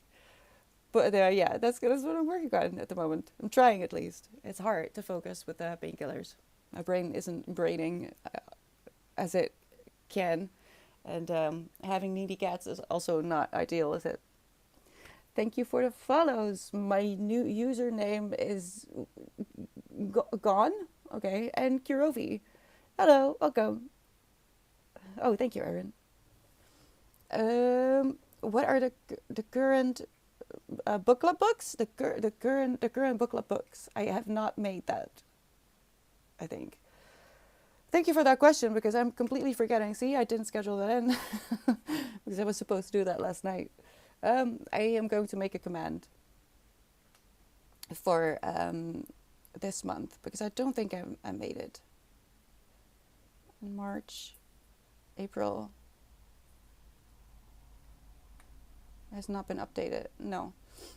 A: But yeah, that's what I'm working on at the moment. I'm trying, at least. It's hard to focus with the painkillers. My brain isn't braining as it can. And having needy cats is also not ideal, is it? Thank you for the follows. My new username is Gone. Okay. And Kurovi. Hello. Welcome. Oh, thank you, Erin. What are the current book club books? The current book club books. I have not made that, I think. Thank you for that question, because I'm completely forgetting. See, I didn't schedule that in because I was supposed to do that last night. I am going to make a command for this month, because I don't think I made it. March, April has not been updated. No.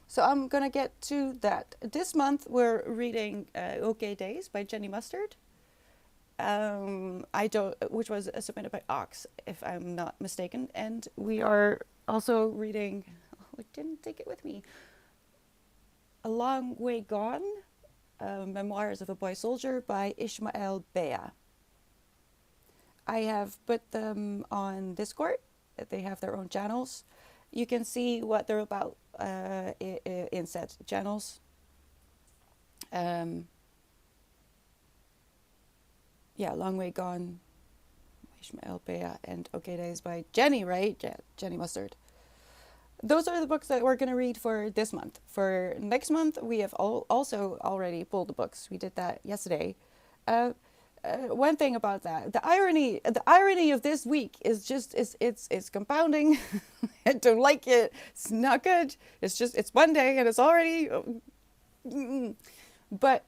A: So I'm going to get to that. This month we're reading OK Days by Jenny Mustard. Which was submitted by Ox, if I'm not mistaken. And we are also reading, I didn't take it with me, A Long Way Gone, Memoirs of a Boy Soldier by Ishmael Bea. I have put them on Discord. They have their own channels. You can see what they're about in said channels. Yeah, Long Way Gone, Ishmael Bea, and OK Days by Jenny, right? Yeah, Jenny Mustard. Those are the books that we're going to read for this month. For next month, we have also already pulled the books. We did that yesterday. One thing about that, the irony of this week is just, it's compounding. I don't like it. It's not good. It's Monday and it's already... But...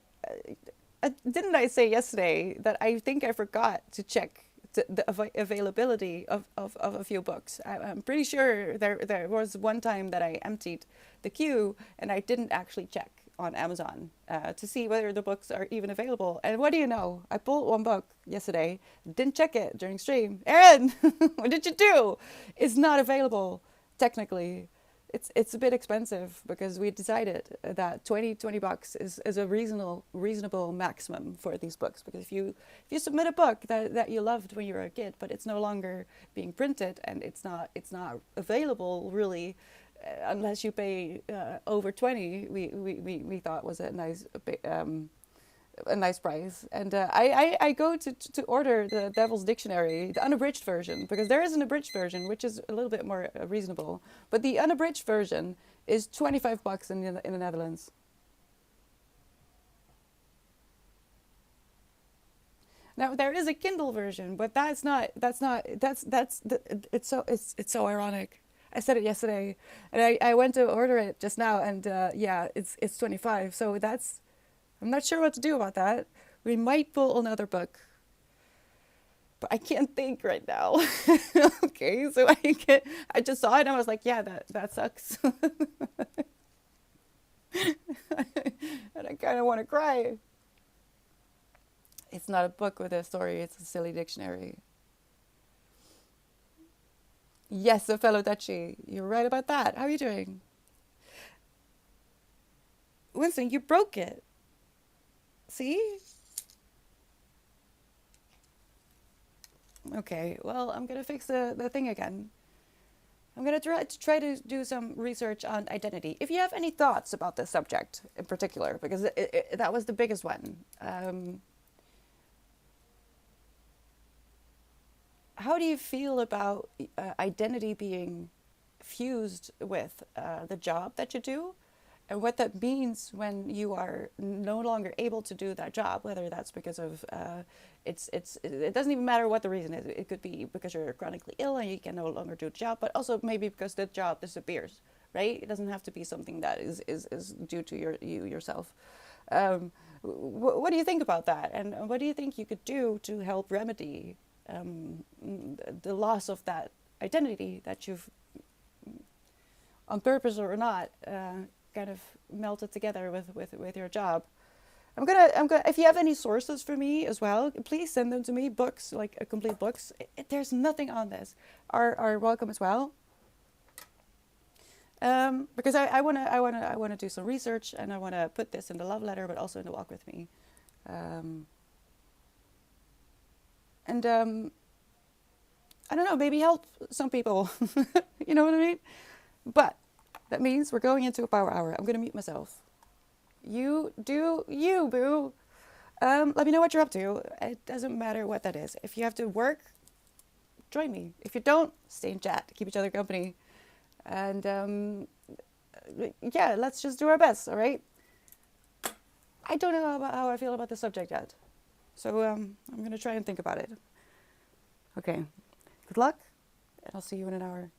A: didn't I say yesterday that I think I forgot to check the availability of a few books? I'm pretty sure there was one time that I emptied the queue and I didn't actually check on Amazon to see whether the books are even available. And what do you know? I pulled one book yesterday, didn't check it during stream. Erin, what did you do? It's not available, technically. It's a bit expensive because we decided that 20 bucks is a reasonable maximum for these books, because if you submit a book that you loved when you were a kid, but it's no longer being printed and it's not available really, unless you pay over 20, we thought was a nice price. And I go to order the Devil's Dictionary, the unabridged version, because there is an abridged version, which is a little bit more reasonable. But the unabridged version is 25 bucks in the Netherlands. Now there is a Kindle version, but it's so ironic. I said it yesterday, and I went to order it just now, and yeah, it's 25. So that's I'm not sure what to do about that. We might pull another book, but I can't think right now. Okay, so I just saw it and I was like, yeah, that sucks. And I kind of want to cry. It's not a book with a story, it's a silly dictionary. Yes, a fellow Dutchie. You're right about that. How are you doing? Winston, you broke it. See? Okay, well, I'm gonna fix the thing again. I'm gonna try to do some research on identity. If you have any thoughts about this subject in particular, because that was the biggest one. How do you feel about identity being fused with the job that you do, and what that means when you are no longer able to do that job? Whether that's because of it doesn't even matter what the reason is. It could be because you're chronically ill and you can no longer do the job, but also maybe because the job disappears. Right? It doesn't have to be something that is due to you yourself. What do you think about that? And what do you think you could do to help remedy the loss of that identity that you've, on purpose or not, kind of melted together with your job? I'm gonna. If you have any sources for me as well, please send them to me. Books, like complete books. There's nothing on this. Are welcome as well. Because I wanna do some research, and I wanna put this in the love letter, but also in the walk with me. Um, and I don't know, maybe help some people. You know what I mean? But that means we're going into a power hour. I'm gonna mute myself. You do you, boo. Let me know what you're up to. It doesn't matter what that is. If you have to work, join me. If you don't, stay in chat. Keep each other company. And yeah, let's just do our best, all right? I don't know about how I feel about this subject yet. So I'm going to try and think about it. Okay. Good luck, and I'll see you in an hour.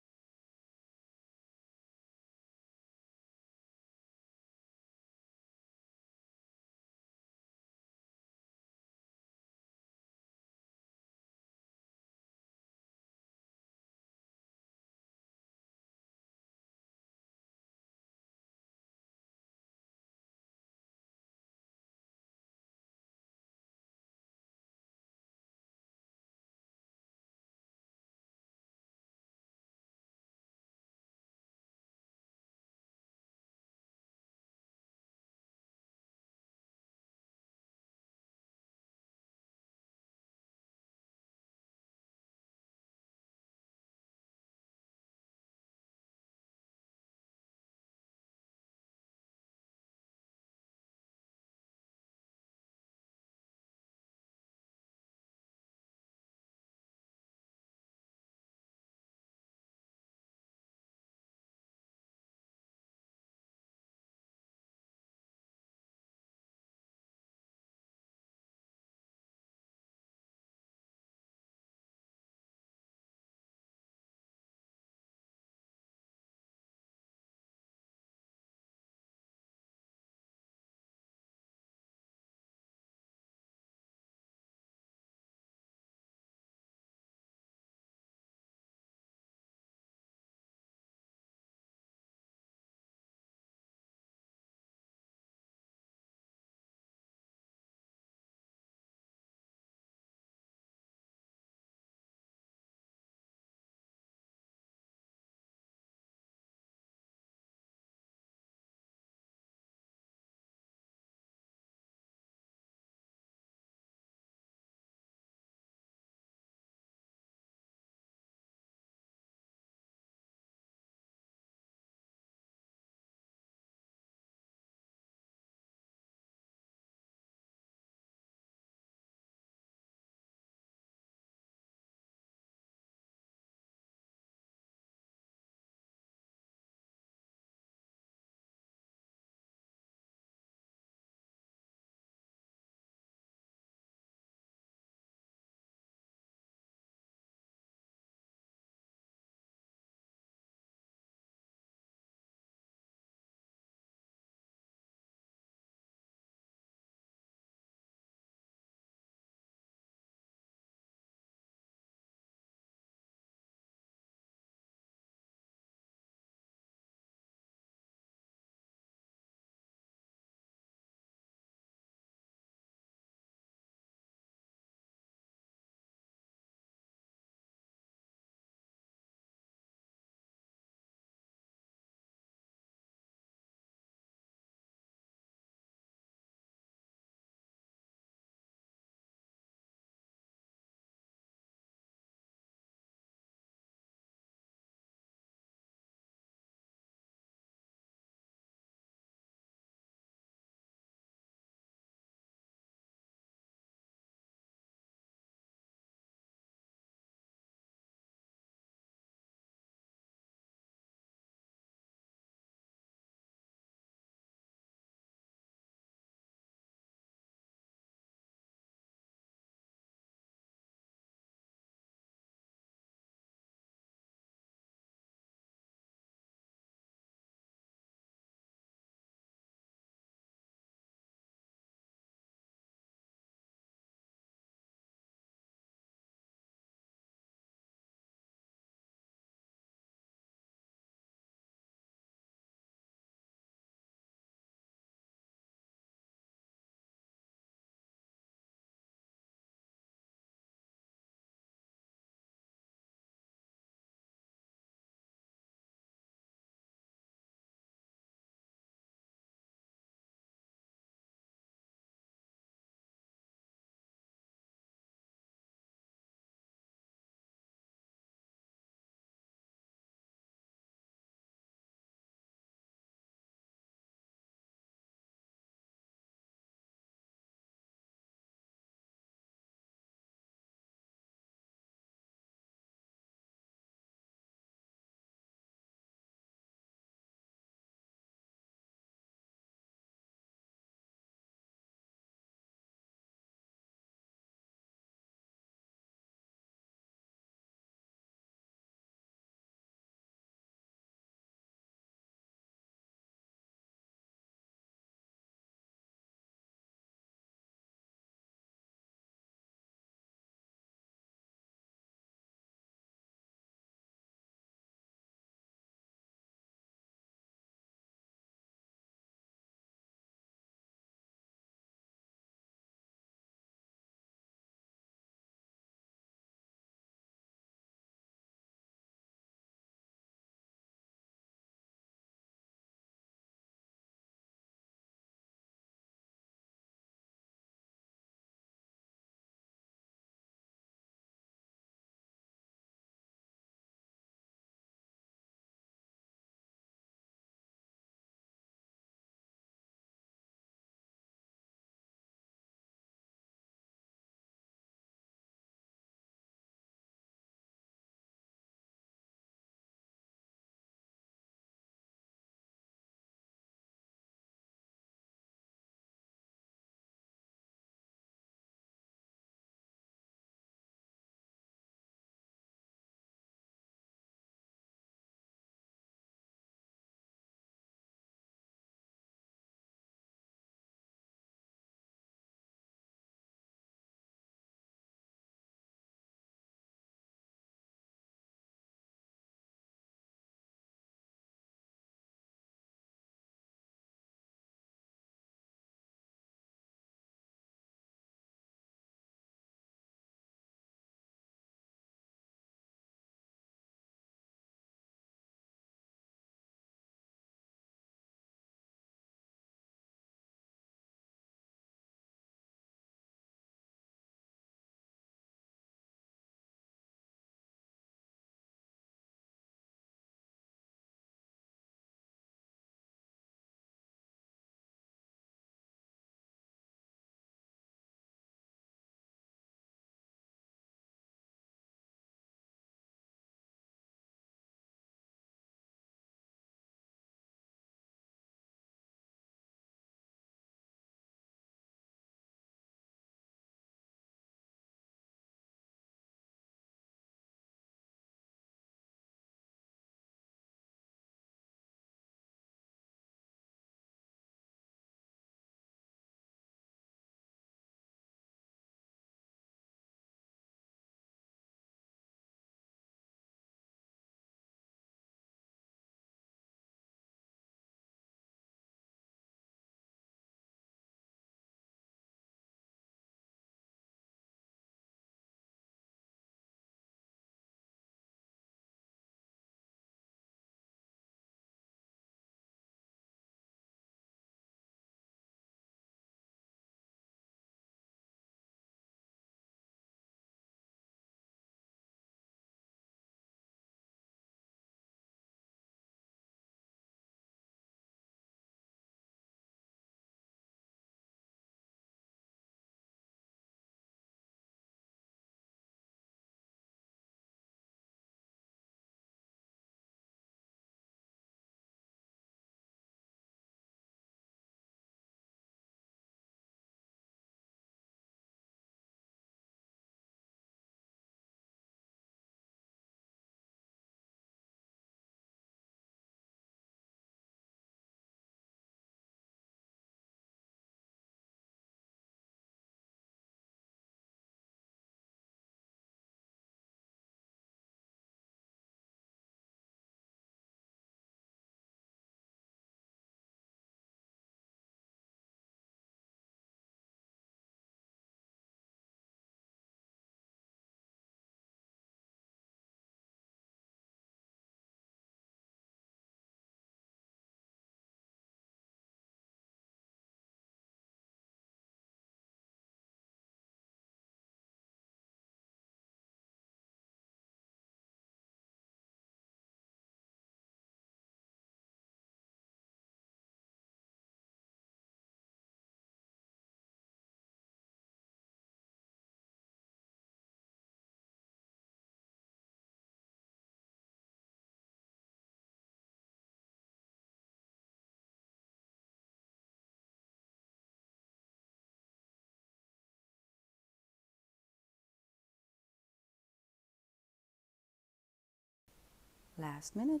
A: Last minute.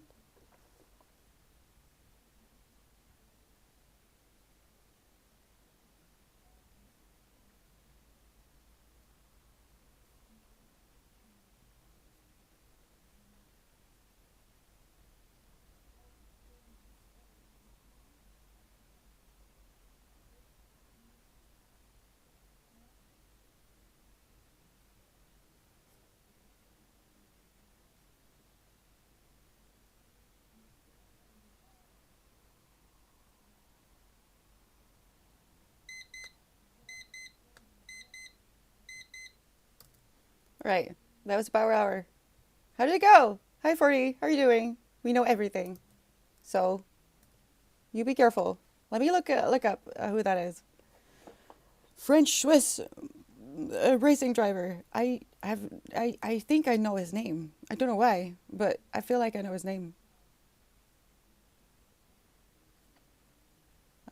A: Right. That was Power Hour. How did it go? Hi, 40. How are you doing? We know everything. So, you be careful. Let me look up who that is. French Swiss racing driver. I think I know his name. I don't know why, but I feel like I know his name.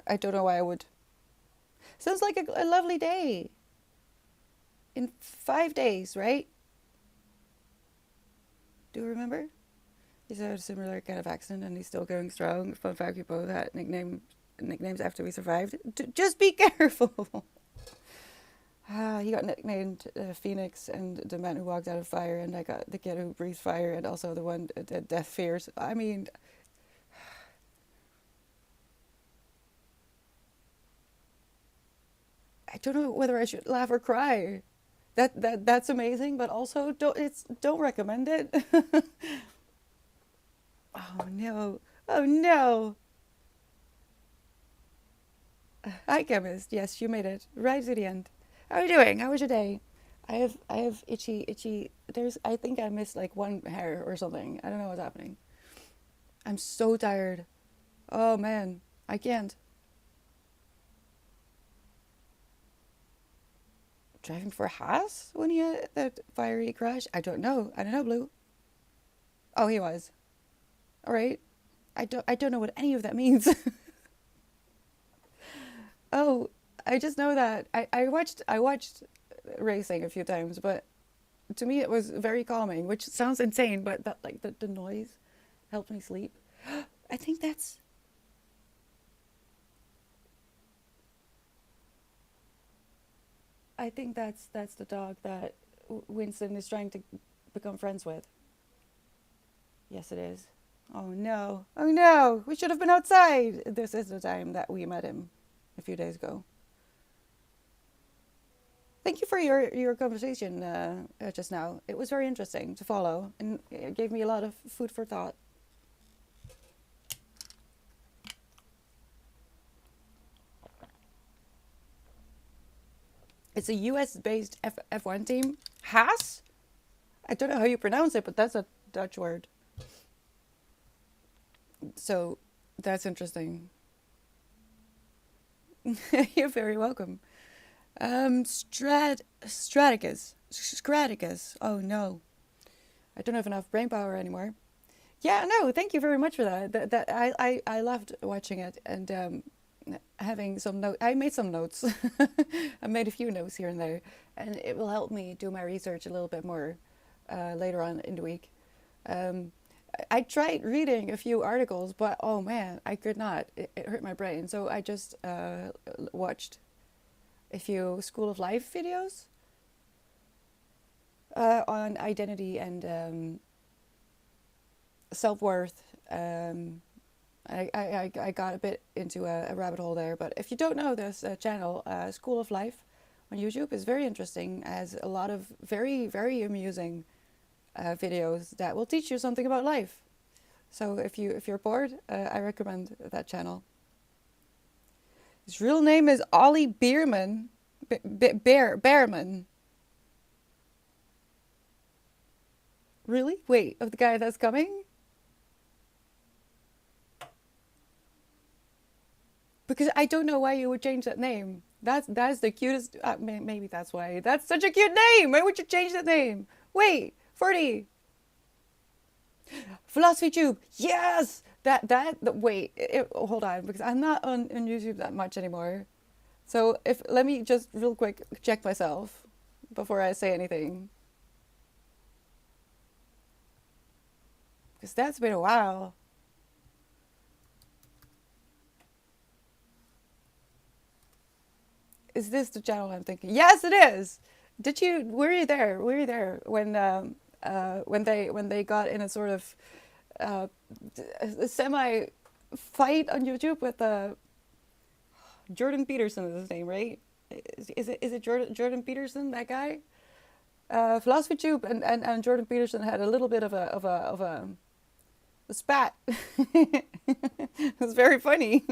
A: I don't know why I would. Sounds like a lovely day. In 5 days, right? Do you remember? He's had a similar kind of accident and he's still going strong. Fun fact, we both had nicknames after we survived. Just be careful. He got nicknamed Phoenix and the man who walked out of fire, and I got the kid who breathed fire, and also the one that death fears. I mean, I don't know whether I should laugh or cry. That's amazing, but also don't recommend it. Oh no! Oh no! Hi, chemist. Yes, you made it right to the end. How are you doing? How was your day? I have itchy. I think I missed like one hair or something. I don't know what's happening. I'm so tired. Oh man, I can't. Driving for Haas when he had that fiery crash? I don't know, Blue. Oh, he was. All right. I don't know what any of that means. Oh, I just know that I watched racing a few times, but to me it was very calming, which sounds insane, but that like the noise helped me sleep. I think that's the dog that Winston is trying to become friends with. Yes, it is. Oh no. Oh no. We should have been outside. This is the time that we met him a few days ago. Thank you for your conversation just now. It was very interesting to follow and it gave me a lot of food for thought. It's a US based F1 team. Haas? I don't know how you pronounce it, but that's a Dutch word. So that's interesting. You're very welcome. Straticus. Oh no, I don't have enough brain power anymore. Yeah, no, thank you very much for that. I loved watching it and having some note. I made some notes. I made a few notes here and there, and it will help me do my research a little bit more later on in the week. Um, I tried reading a few articles, but oh man, I could not. It hurt my brain. So I just watched a few School of Life videos on identity and self worth. I got a bit into a rabbit hole there, but if you don't know this channel, School of Life on YouTube is very interesting, has a lot of very amusing videos that will teach you something about life. So if you're bored, I recommend that channel. His real name is Ollie Beerman. Bearman. Really? Wait, of the guy that's coming? Because I don't know why you would change that name. That's the cutest. Maybe that's why. That's such a cute name. Why would you change that name? Wait, 40. Philosophy Tube. Yes. Wait. Hold on, because I'm not on YouTube that much anymore. So if let me just real quick check myself before I say anything, Because that's been a while. Is this the channel I'm thinking? Yes, it is. Were you there? Were you there when they got in a sort of uh, a semi fight on YouTube with Jordan Peterson is his name, right? Is it Jordan Peterson, that guy? Philosophy Tube and Jordan Peterson had a little bit of a spat. It was very funny.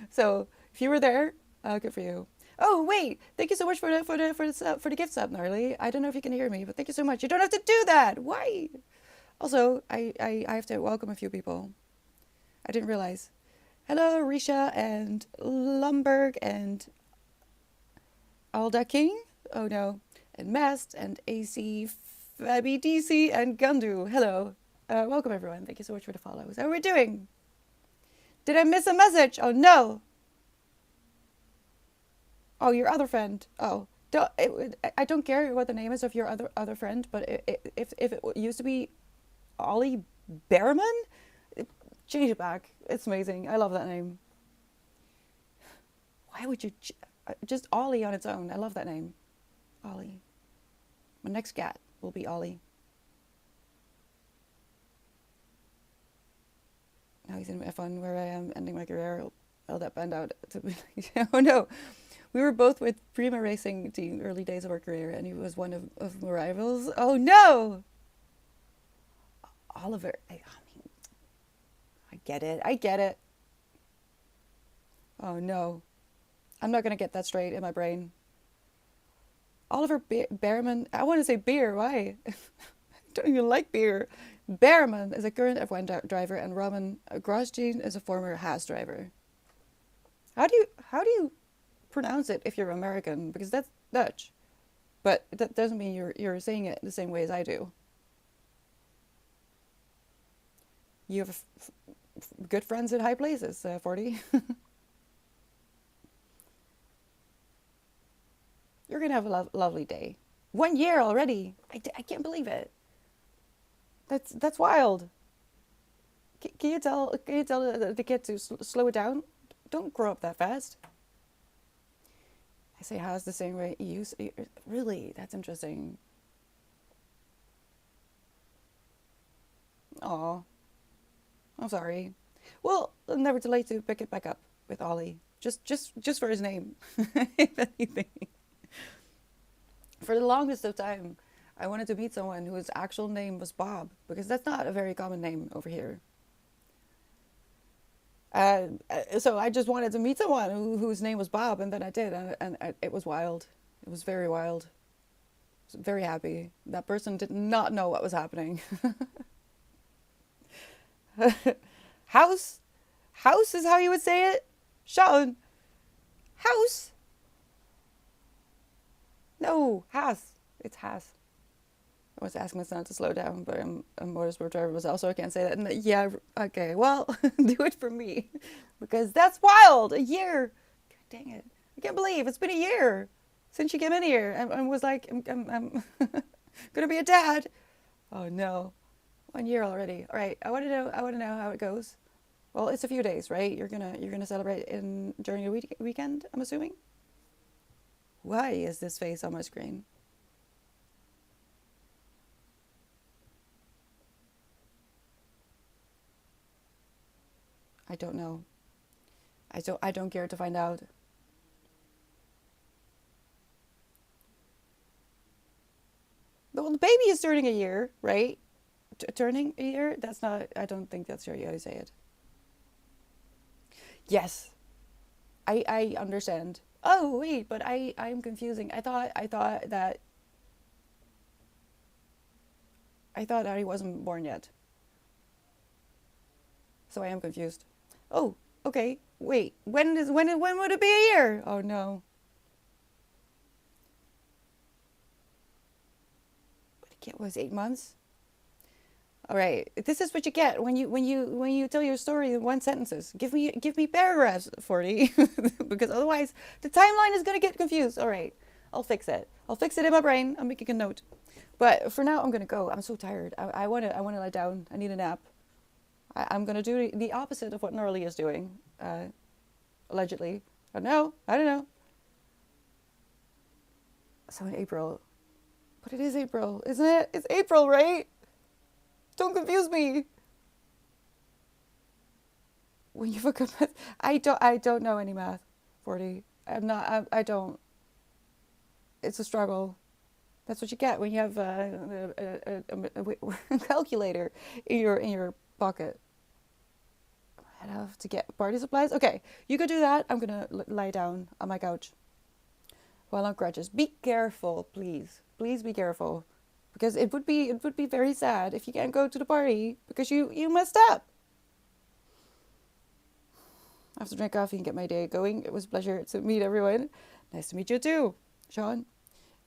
A: So if you were there, good for you. Oh wait, thank you so much for the gift sub, Gnarly. I don't know if you can hear me, but thank you so much. You don't have to do that. Why? Also, I have to welcome a few people. I didn't realize. Hello, Risha and Lumberg and Alda King. Oh no, and Mast and AC Fabi DC and Gundu. Hello, welcome everyone. Thank you so much for the follows. How are we doing? Did I miss a message? Oh no. Oh, your other friend. Oh, I don't care what the name is of your other friend, but if it used to be Ollie Behrman, change it back. It's amazing. I love that name. Why would you just Ollie on its own? I love that name, Ollie. My next cat will be Ollie. Now he's in F1 where I am ending my career. I'll that band out to be like, oh no. We were both with Prima Racing Team early days of our career, and he was one of my rivals. Oh no! Oliver, I mean, I get it. I get it. Oh no. I'm not going to get that straight in my brain. Oliver Behrman, I want to say beer, why? I don't even like beer. Behrman is a current F1 driver, and Roman Grosjean is a former Haas driver. How do you pronounce it if you're American? Because that's Dutch, but that doesn't mean you're saying it the same way as I do. You have good friends in high places, 40. You're gonna have a lovely day. 1 year already. I can't believe it. That's wild. Can you tell the kid to slow it down? Don't grow up that fast. I say Haas the same way you really. That's interesting. Aw, I'm sorry. Well, never too late to pick it back up with Ollie. Just for his name, if anything. For the longest of time, I wanted to meet someone whose actual name was Bob, because that's not a very common name over here. So I just wanted to meet someone whose name was Bob, and then I did, and it was wild. It was very wild. I was very happy. That person did not know what was happening. House? House is how you would say it? Sean? House? No, Haas. It's Haas. I was asking my son to slow down, but I'm a motorsport driver myself, so I can't say that. And yeah, okay, well, do it for me. Because that's wild! A year! God dang it. I can't believe it's been a year since you came in here and was like, I'm gonna be a dad. Oh no. 1 year already. Alright, I wanna know how it goes. Well, it's a few days, right? You're gonna celebrate during the weekend, I'm assuming? Why is this face on my screen? I don't know. I don't care to find out. Well, the baby is turning a year, right? Turning a year? That's not. I don't think that's how you say it. Yes, I understand. Oh wait, but I'm confusing. I thought that he wasn't born yet. So I am confused. Oh, okay. Wait, when would it be a year? Oh no. But it was 8 months. All right. This is what you get when you tell your story in one sentences. Give me paragraphs, 40, because otherwise the timeline is gonna get confused. All right. I'll fix it. I'll fix it in my brain. I'm making a note. But for now, I'm gonna go. I'm so tired. I wanna lie down. I need a nap. I'm gonna do the opposite of what Norley is doing, allegedly. I don't know. I don't know. So in April, but it is April, isn't it? It's April, right? Don't confuse me. When you look up, I don't know any math. 40. I'm not. I don't. It's a struggle. That's what you get when you have a calculator in your pocket. I have to get party supplies. Okay, you go do that. I'm gonna lie down on my couch while on crutches. Be careful, please. Please be careful, because it would be very sad if you can't go to the party because you messed up. I have to drink coffee and get my day going. It was a pleasure to meet everyone. Nice to meet you too, Sean.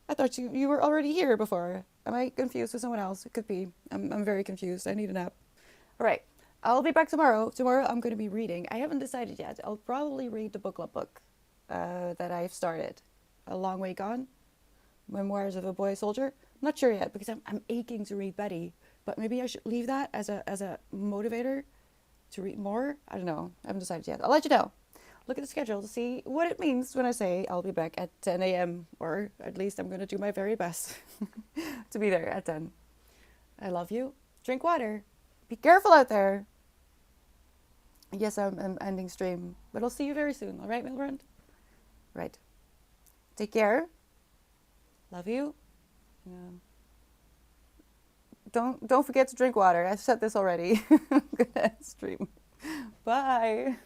A: I thought you were already here before. Am I confused with someone else? It could be. I'm very confused. I need a nap. All right. I'll be back tomorrow. Tomorrow I'm going to be reading. I haven't decided yet. I'll probably read the book club book that I've started. A Long Way Gone. Memoirs of a Boy Soldier. I'm not sure yet because I'm aching to read Betty. But maybe I should leave that as a motivator to read more. I don't know. I haven't decided yet. I'll let you know. Look at the schedule to see what it means when I say I'll be back at 10 a.m. Or at least I'm going to do my very best to be there at 10. I love you. Drink water. Be careful out there. Yes, I'm ending stream, but I'll see you very soon. All right, Milbrand? Right. Take care. Love you. Yeah. Don't forget to drink water. I've said this already. I'm gonna end stream. Bye.